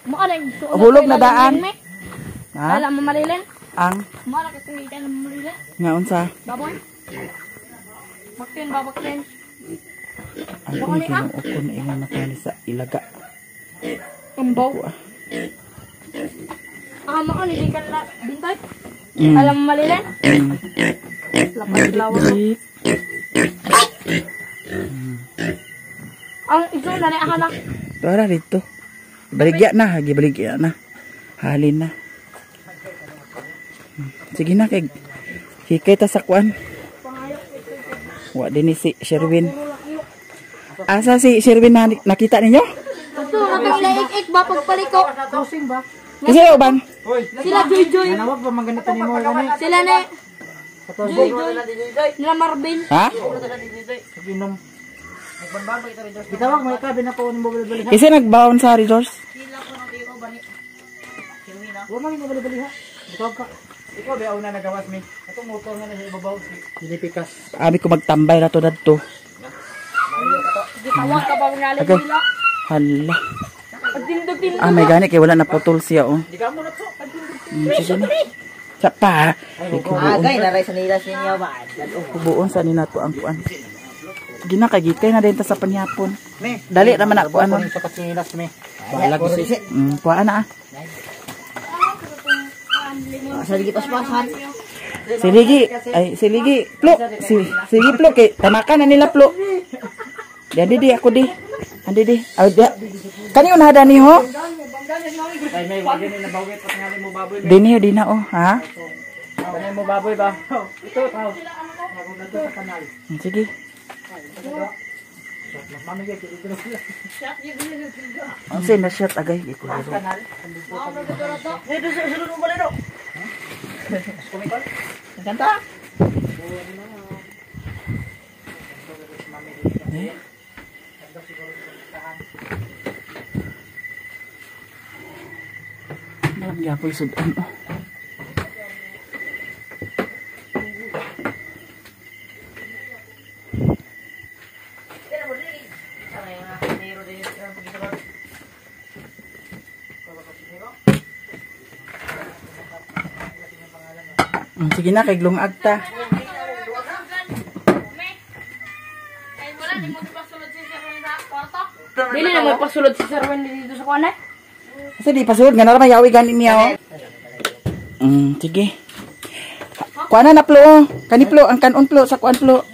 Mo ka lang. Hulog na daan. Ha? Alam mo marilin? Ang Mo ka katungitan mo marilin? nga unsa? Baboy? Baktin, babaktin. Ay kung kinuo ko na ingon nakali sa ilaga. Ambaw. Kuha. Mo ka hindi ka na bintay? Mm. Alam mo marilin? Lapas lawa. Dili. Ang iso na rin ako na. Tara dito. Baligya na, gibaligya na. Halin na. Sige na kay hikay ta sa kuan. Wa din ni si Sherwin. Asa si Sherwin na nakita ninyo? Ito, natang laik-ik ba pagpaliko? Crossing ba? Kasi uban. Sila Joy-Joy. Nanawag ba man ganito nimo gani? Sila na Joy. nila Marvin. Ha? Ginom. Gitawag mo ikabi na ko nimo bali-bali ha. Kasi nagbaon sa resource. Wa man nimo bali-bali ha. Gitawag ka. Ikaw ba una nagawas mi? Atong motor nga na sa ibabaw. Dili pikas. Abi ko magtambay ra to dadto. Gitawag ka ba ngali Okay. nila? Hala. Pagtindog-tindog. Ah, may gani kay wala na putol siya oh. Di ka mo na to. Sige na. Sa pa. Agay na ray sa nila sinyo ba? Kubuon sa nina to ang kuan. Gina kay gikay na din ta sa panyapon. Me. Dali ra man ako ano. Sa kasilas me. Bahala ko sisi. Kuha na ah. Sa ligi paspasan. Siligi, ay siligi, plo, siligi plo kay tamakan na nila plo. Di ako di. Andi di. Aw di. Kani unahada ni ho? Ay may wagi ni nabawit pat ngali mo baboy. Dini di na oh, ha? Kani mo baboy ba? Ito taw. Ako na to sa kanal. Sige. Mami kay dito na sila. Ang sin na shot agay iko. Kanal. Dito sa sulod mo bali do. Kanta. Malam ya ako sudan oh. Sige na kay glong agta. Dili na may pasulod si Sir Wendy dito sa kuwan eh. Kasi di pasulod nga na mayawi ganin niya oh. Sige. Kuana na plo oh. Kani plo ang kanon plo sa kuan plo.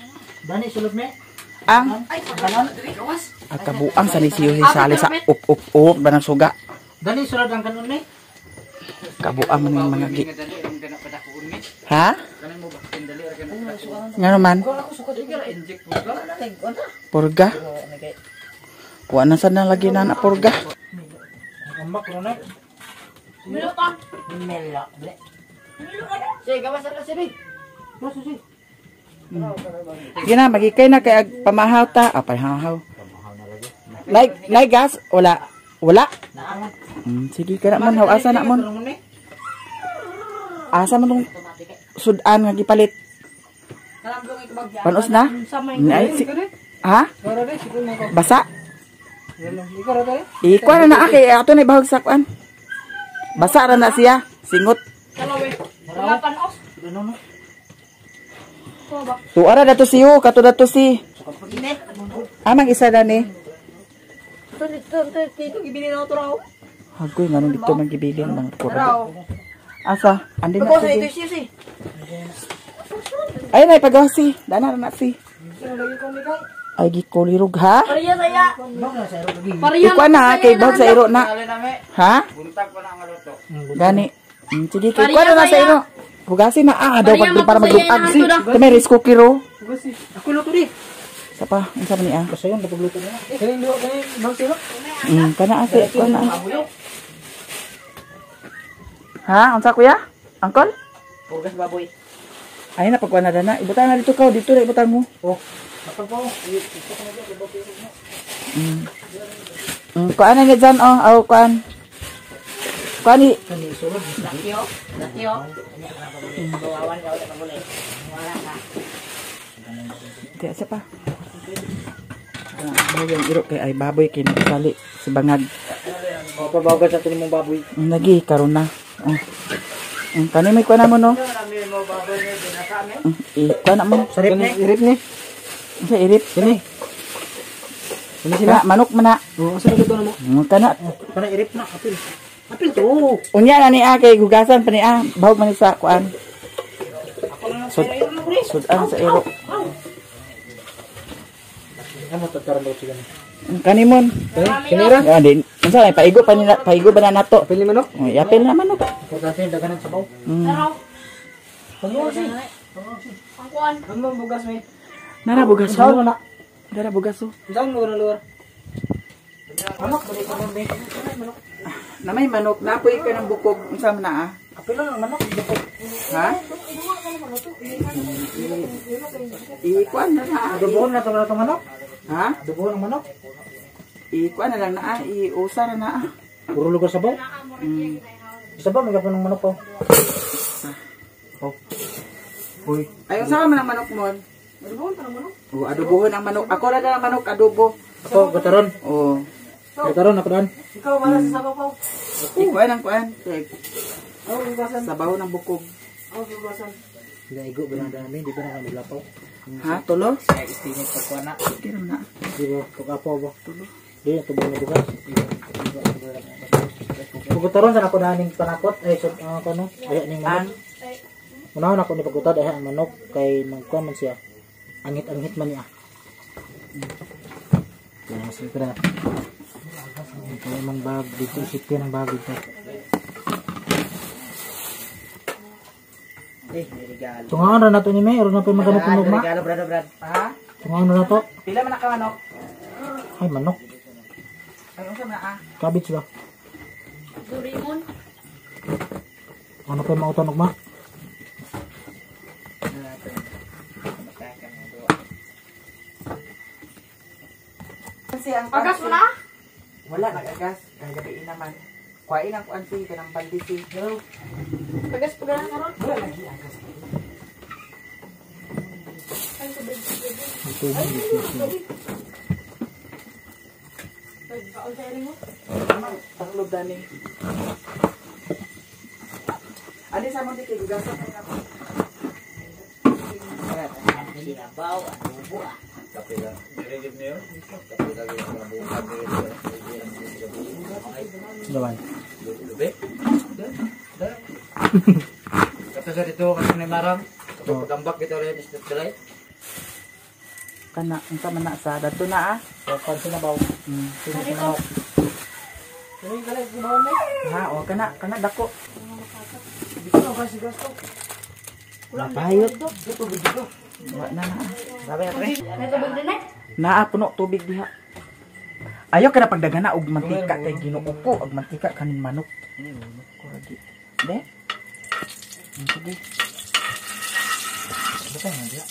Dani sulod me. Ang Kanon. at kabuang sa nisiyo si sali sa up banang suga. Dani sulod ang kanon me. Kabuang man yung mga gi. Ha? Nga naman. Purga. Kuha na sana lagi na purga. Ambak ro na. Minutan. Mela. Sige, gawas ka si Big. Mas si. Sige na, magikay na kay pamahaw ta. Apay hahaw. Like gas? Wala. Wala? Sige ka na man. Asa na mon? Asa man nung sudan nga gipalit? Panos na? Ha? Basa? Ikaw na na kay ato na ibahag sa kuan. Basa ra na siya. Singot. Lapan os. Tuara dato siyo, kato dato si. Amang isa na ni. Dito gibili na ito raw. Hagoy nga nung dito magibili ng mga kurado. Asa? Andin na sige. Ay, na ipagawa si. Dana na si. Ay, gikulirog ha? Pariya saya. Ikaw na, kay bahag sa iro na. Ha? Buntag pa na ang aluto. Gani. Sige, kay ikaw na sa iro. Hugasin na. Daw pag para maglutag si. May risk cookie ro. Ako luto di. Sa pa, ang sabi niya. Basta yun, napagluto na. Kaya hindi ako bang siro. Kana ate, kana. Ha? Ang sa kuya? Angkol? Purgas baboy. Ay, napagkuha na dana. Ibutan na dito ka. Dito na ibutan mo. Oh. Kapag po. Kuan na niya dyan, oh. Aw, kuan. Kani. Kani sulod. Lakyo. Lakyo. Bawawan ka ulit paguli. Wala ka. Tiya siya pa. Ano yung iro kay ay baboy kay nagsali si bangag. Pabawagan sa tuloy mong baboy. Lagi karon na. Kani may kuha na mo no? Kuha na mo. Sarip ni. Irip ni. Sa irip. Sini. Sini Kana manok man na. Oo, asa dito na mo? Kana. Kana irip na apil. Apil to. Unya na ni kay gugasan pa ni bahog man ni sa kuan. Sudan sa iro. Ano tataran daw siya ni? Kanimon. Kinira? Ya din. Unsa may paigo pa nila, paigo ba na nato? Apil ni manok? Oh, yapil na manok. Pagkasin daganan sa baw. Taraw. Pagmo si. Ang kuan. Pagmo bugas mi. Nara bugas Saan mo. na? Nara bugas mo. Saan luar. Manok balik ka man. Na may manok, napoy ka ng bukog. Unsa man na Apil lang ang manok. Ha? Ikuan na na. Dubuhon na to manok. Ha? Dubuhon ang manok. Ikuan na lang na iusa na na. Puro lugar sa baw. Sa baw may ng manok po. Oh. Hoy. Ay, unsa man ang manok mo? Adubuhon ka ng manok. Oh, adobohon ang manok. Ako na ang manok adobo. Ako gataron. Oh. Gataron ako daan. Ikaw wala sa sabaw pa. Ikuan ang kuan. Oh, bugasan. Sabaw ng bukog. Oh, bugasan. Gaigo ba na dami, di ba na kami lapaw? Ha, tulo? Kaya istinit pa ko na. Kira na. Di ba, pagkapo ba? Tulo. Di, ito ba na bukas? Pagkutaron sa ako naning panakot, ay, so, ano, ay, ning manok. Unahon ako ni pagkutad, ay, ang manok, kay magkuhan man siya. Angit-angit man niya. Kaya, sige na. Ito yung bag, dito, isip ko ng bag dito. Tungaan na nato ni May, oras na po maghanap ng lugma. Regalo, Brad. Ha? Tungaan na nato. Pila man ka manok? Ay, manok. Ay, unsa man na Cabbage ba? Doraemon. Ano pa yung mautan lugma? Kasi ang Agas mo na? Wala, nag-agas. Kagabiin naman. Kuhain ang kuan si, kanang baldi si. Agas pa ganun karon. Wala lagi agas. Ito yung dito. Kaon sa rin mo. Tanglog dani. Adi sa mo di kay gugasan kay na. Sinabaw, adobo ah. Kapila. Dirigid niyo. Kapila yung mga buhay. Gawan. Lube. Kata sa dito kasi may marang. Kapag pagambak dito rin is dalay. Kana unsa man na sa dadto na So, pag sinabaw, sinabaw. Ha, o kana dako. Napahayot. Wa na. Sabi na, pre. May tubig din eh. Naa puno tubig diha. Ayaw ka na pagdagana og mantika kay Ginoo ko og mantika kanin manok. Kuragi. De? Sige. Baka nga diya.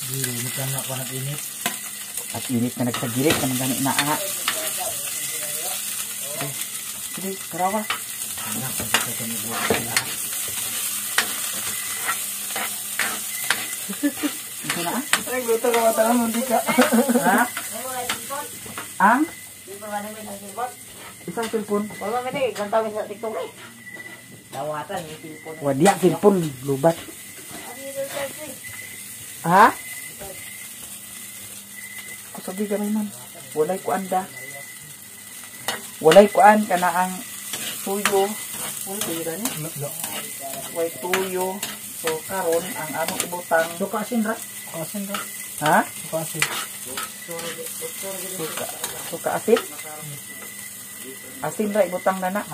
Ginit lang ako nag-init. At init na nagsagirit ka gani naa. Sige, karawa. Anak, pagkita sa mga buwan sila. Ito na Ay, gusto ka matangan mo, di ka. Ha? Ang? Di ba man may nagibot? Isang cellphone. Wala man eh, gantawin sa TikTok eh. Dawatan yung cellphone. Wadya cellphone lubat. Ha? Kusabi ka man. Walay kuan da. Walay kuan kana ang tuyo. Way tuyo. So karon ang among ibutang Suka asin, ra? Asin, ra? ha? Suka asin. Suka asin. Asin ra ibutang na na.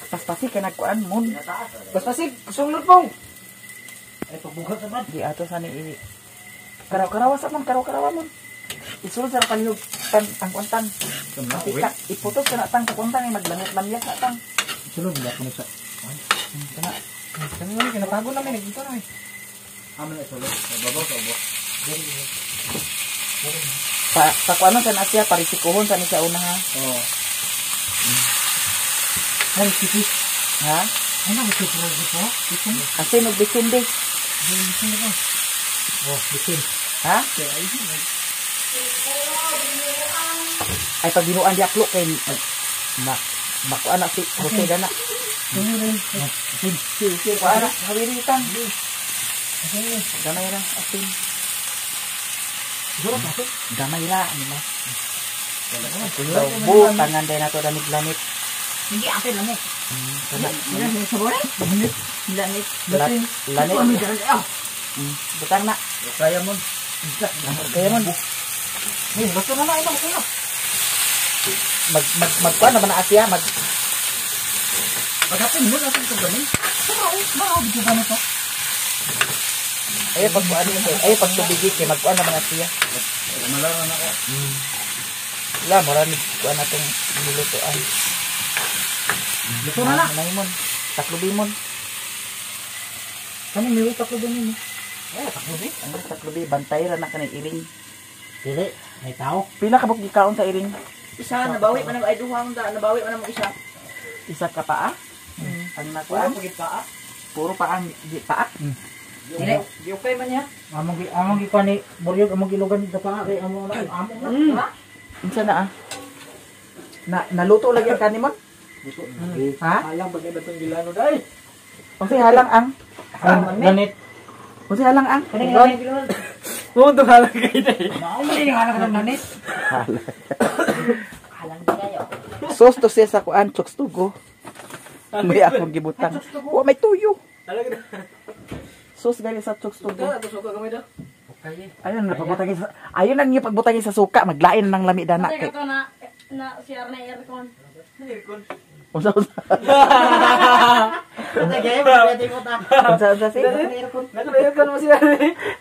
Paspasi ka nagkuan mon. Basta sig, kusong pong. Ay, pagbugat naman. Di ato sa ni karaw-karawa sa man karaw-karawa mon. Isulod sa palihog ang kuantan. Mantika iputos ka na tang kuantan ay maglamyat-lamyat na tang. Sulod, hindi ako nisa. Kana Kami namin, kinatago namin, nagdito namin. Amin na sulod. Babaw sa ubo. Sa kuano sa na siya parisikuhon sa ni siya una ha. Oo. Ay, kikis. Ha? Ano ba ito po? Bisin? Kasi nagbisin di. Bisin na po. Oh, bisin. Ha? Ay pag binuan di aklo kay makuan na si Jose Dana. Bisin. Si kuan na hawiritan. Gamay ra asin. Siguro pasok. Gamay ra ano mas. Bu tangan day nato lamig-lamig. Hindi atin lang eh. Kana May sabor eh. Lanit. Lanit. lanit. Butang na. Kaya mo. Kaya man May gusto na lang ito. Kaya. magkuan naman na siya mag Pagkapin mo natin ito ganin. Mao dito ba nito? ay pagkuan ni ay pagtubigi kay magkuan naman na siya. Malaran ako. Wala marami kuan natong nilutoan. Luto na na. Limon. Taklo limon. Kaning niluto ko din mo. Takbo di. Ang taklo bi bantay ra na kanay iring. Dili, may tao. Pila ka buk gikaon sa iring? Isa, nabawi man ang ay duhang da. Nabawi man ang isa. Isa ka paa? Ang nakuan puro paa di paa. Dili, di okay man niya. Among gikuan ni Boryog, among gilugan da pa kay among na. Unsa na naluto lagi ang kanimon? Ha? Alang bagay datong gilano dai. Unsa halang ang? Ganit. Unsa halang ang? Oo, to halang kay dai. Mao man ni halang ng ganit. Halang di kayo. Sos to siya sa kuan chokes tugo. May akong gibutan. Wa may tuyo. Sos gali sa chokes tugo. Ayun na pagbutangin sa ayun ang niya pagbutangin sa suka maglain ng lami dana kay. Ito na CR na aircon. Unsa unsa? Unsa si? Naka-aircon mo siya.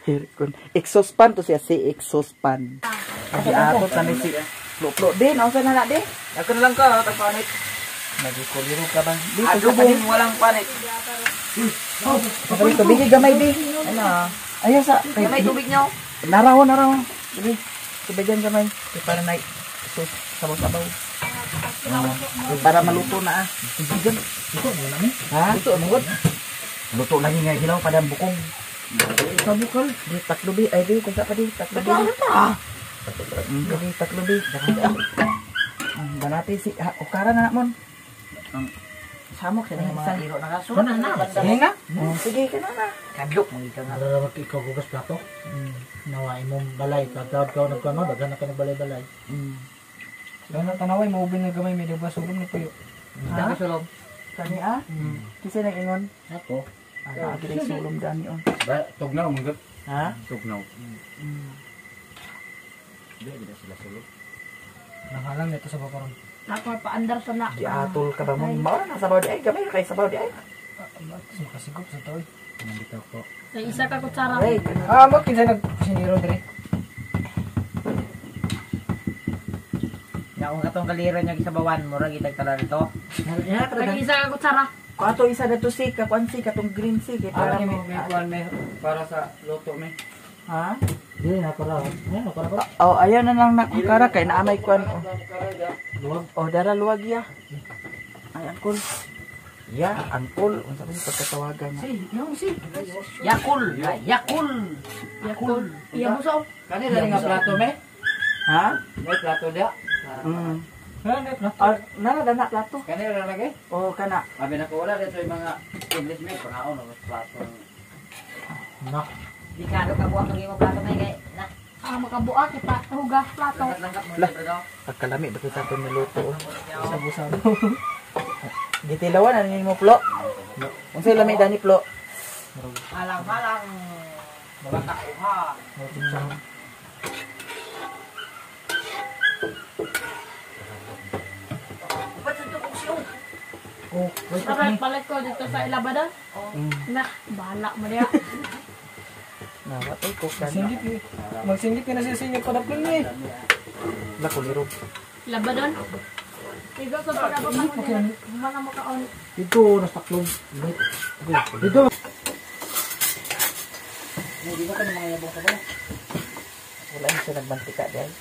Aircon. Exhaust fan to siya si exhaust fan. Di ato sa ni si Plo din, unsa na di? Ako na lang ka, tagpanit. Nagkuliro ka ba? Di Ako tubig. walang panit. Tubig tubig gamay di. Ano? Ayo sa May tubig niyo. Naraw. Sige. Tubigan gamay. Para na sus sabaw-sabaw. Para maluto na ah. Tubigan. Ito mo na ni. Ha? Ito mo gud. Luto lagi nga hilaw pada bukong. Ito bukol. Di taklubi ay di kung sa pa di taklubi. Di taklubi. Ang banati si ukara na mon. Ang samok sa mga iro na kaso. Ano na? Sige na. Sige ka na. Kadlok mo ikaw nga. Dapat ikaw gugas plato. Nawa imong balay. Tawad ka nagkano. Daghan ka ng balay-balay. Dahil tanaway, maubin na gamay. May diba sulong ni Kuyo. Ha? Kani ah? Kasi nag-ingon. Ako. Ano agad ay sulong dami on. Tugnaw, mga Ha? tugnaw. Nakalang nito sa paparon. Ako paandar sa na. Di atol ka ba mo? Mao na sabaw di ay gamay kay sabaw di ay. Makasigop sa tawid. Nandito ako. Sa isa ka kutsara. Ay, Mo kinsa nagsiniro dire. Ya, kung katong kaliran niya gisabawan, mura gitag tala dito. ya Sa kada. isa ka kutsara. Ko ato isa na to si ka kwan si katong green si kay para Para mo. may kuan may para sa luto may. Ha? Dili na para. Ano para para. Oh, ayan na lang nakukara kay naamay kwan. Luwag. Oh, dara luwag ya. Ay angkol. Ya, angkol. Unsa ba yung pagkatawagan niya? Yakul. Yakul. Yakul. Iya muso. Kani dali nga plato may. Ha? May plato dia. Ano na? Nana dana plato. Kani ra lagi. Oh, kana. Abi na ko wala dito yung mga English may panaon ng plato. Na. Di ka do ka buwak ng imong plato may kay. Na. Makabuak kita. Hugas plato. Langkat mo Lah. dito daw. Pagkalami ba kita ito niluto? Sabu-sabu. Gitilawan ano mo plo? Unsa lami dani plo? Halang-halang. Bata uha. Ba't ito kong siyo? Oh, wait up Sabay ni. palit ko dito sa ilabadan. Na, bahala mo niya. Nawatay ko kan. Singgit ni. Magsinggit ka na siya singit pa daplon ni. La kuliro. Ilabadan. Igo sa pagkabot mo niya. Humana mo kaon. Dito nas taklong. Dito. Wala na siya nagmantika dahil.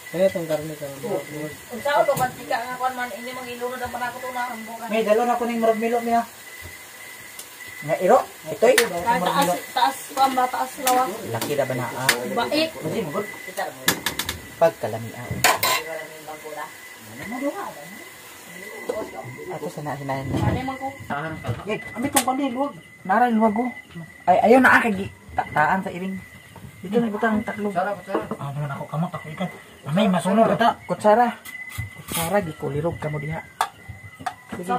Kaya itong karne ka. Kung saan to, mantika nga kung man, hindi mag-ilunod ang panakot na ang bukan. May dalo na ko ng murag milo niya. Nga iro, ito'y. Taas ko ang taas lawa. Laki na ba na? Baik. Kasi mo gud. Pagkalami Ato sana sinayan na. Ano man ko? Eh, amit tong pandil wag. Naray luwag ko. Ay ayaw na kay taan sa iring. Dito na butang taklo. Sarap. Ah, naman ako kamot ako ikan. Amay masunod ata. Kutsara. Kutsara gikulirog kamo diha. Sige.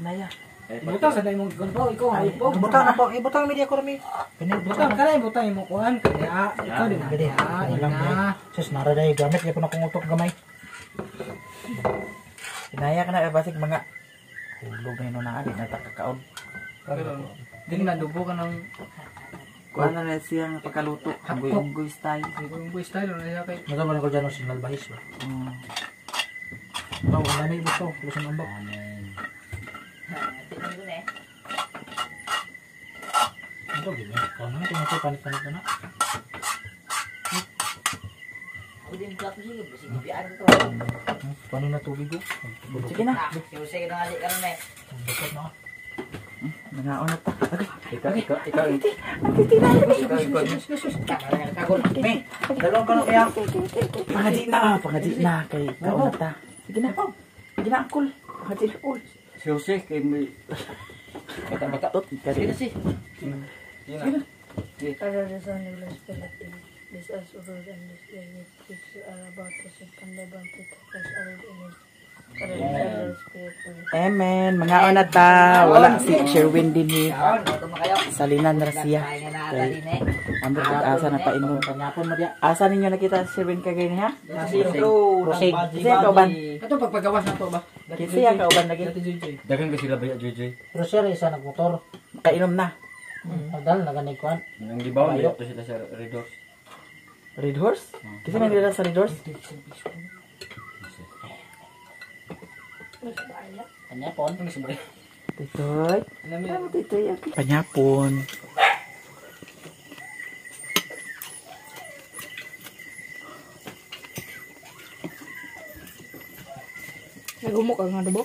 Naya. Butang sa dahil mong gunpo, ikaw ay po. Butang na po, ibutang media ko rami. Butang ka na, butang mo kuhan. Kaya, ikaw din. Gede ha, ilang na. Sus nara dai gamit ya ko na kong utok gamay. Naya ka na basig mga hulog na hinunaan di na takakaon. Pero, din na, dubo ka ng Kuha na na siyang pagkaluto. Unggoy style. yung boy style, ano siya kay... Nagawa ko dyan ng signal bahis ba. Taw, wala na ibuto, lusan ambak. Ito gini, kau na ito panit-panit na. Udin ka to sige, sige biar to. Paano na tubig ko? Sige na. Yo sige na ali karon eh. Bakit na? Nangaon na ta. Ikaw. May, dalawang ka na kaya. Pangaji na kay kaon na ta. Sige na. Sige na angkol. Pangaji na ul. Susi, kay may... Tot Sige na si. Para the Son of the Spirit, this as Lord and this day, which are about to sing and the bounty to cast out in it. Para the Son of the Spirit, Amen. Mangaon na ta. Wala si Sherwin din ni. Ito makayo. Salinan ra siya. Kaya na ata din eh. Ambot asa na painom. Panyapon mo diya. Asa ninyo nakita si Sherwin kagay niya? Rosig. Kasi kauban. Ito, pagpagawas na to ba? Kasi ang kauban lagi. Dati JJ. Dagan ka sila ba ya JJ? Pero siya rin isa nagmotor. Kainom na. Adal, naganay kuhan. Nang gibaw, layo to sila sa Redos. Red Horse? Kasi may nila sa Red Horse? Panyapon. Titoy. Ano titoy? Panyapon. nagumok ang ano ba?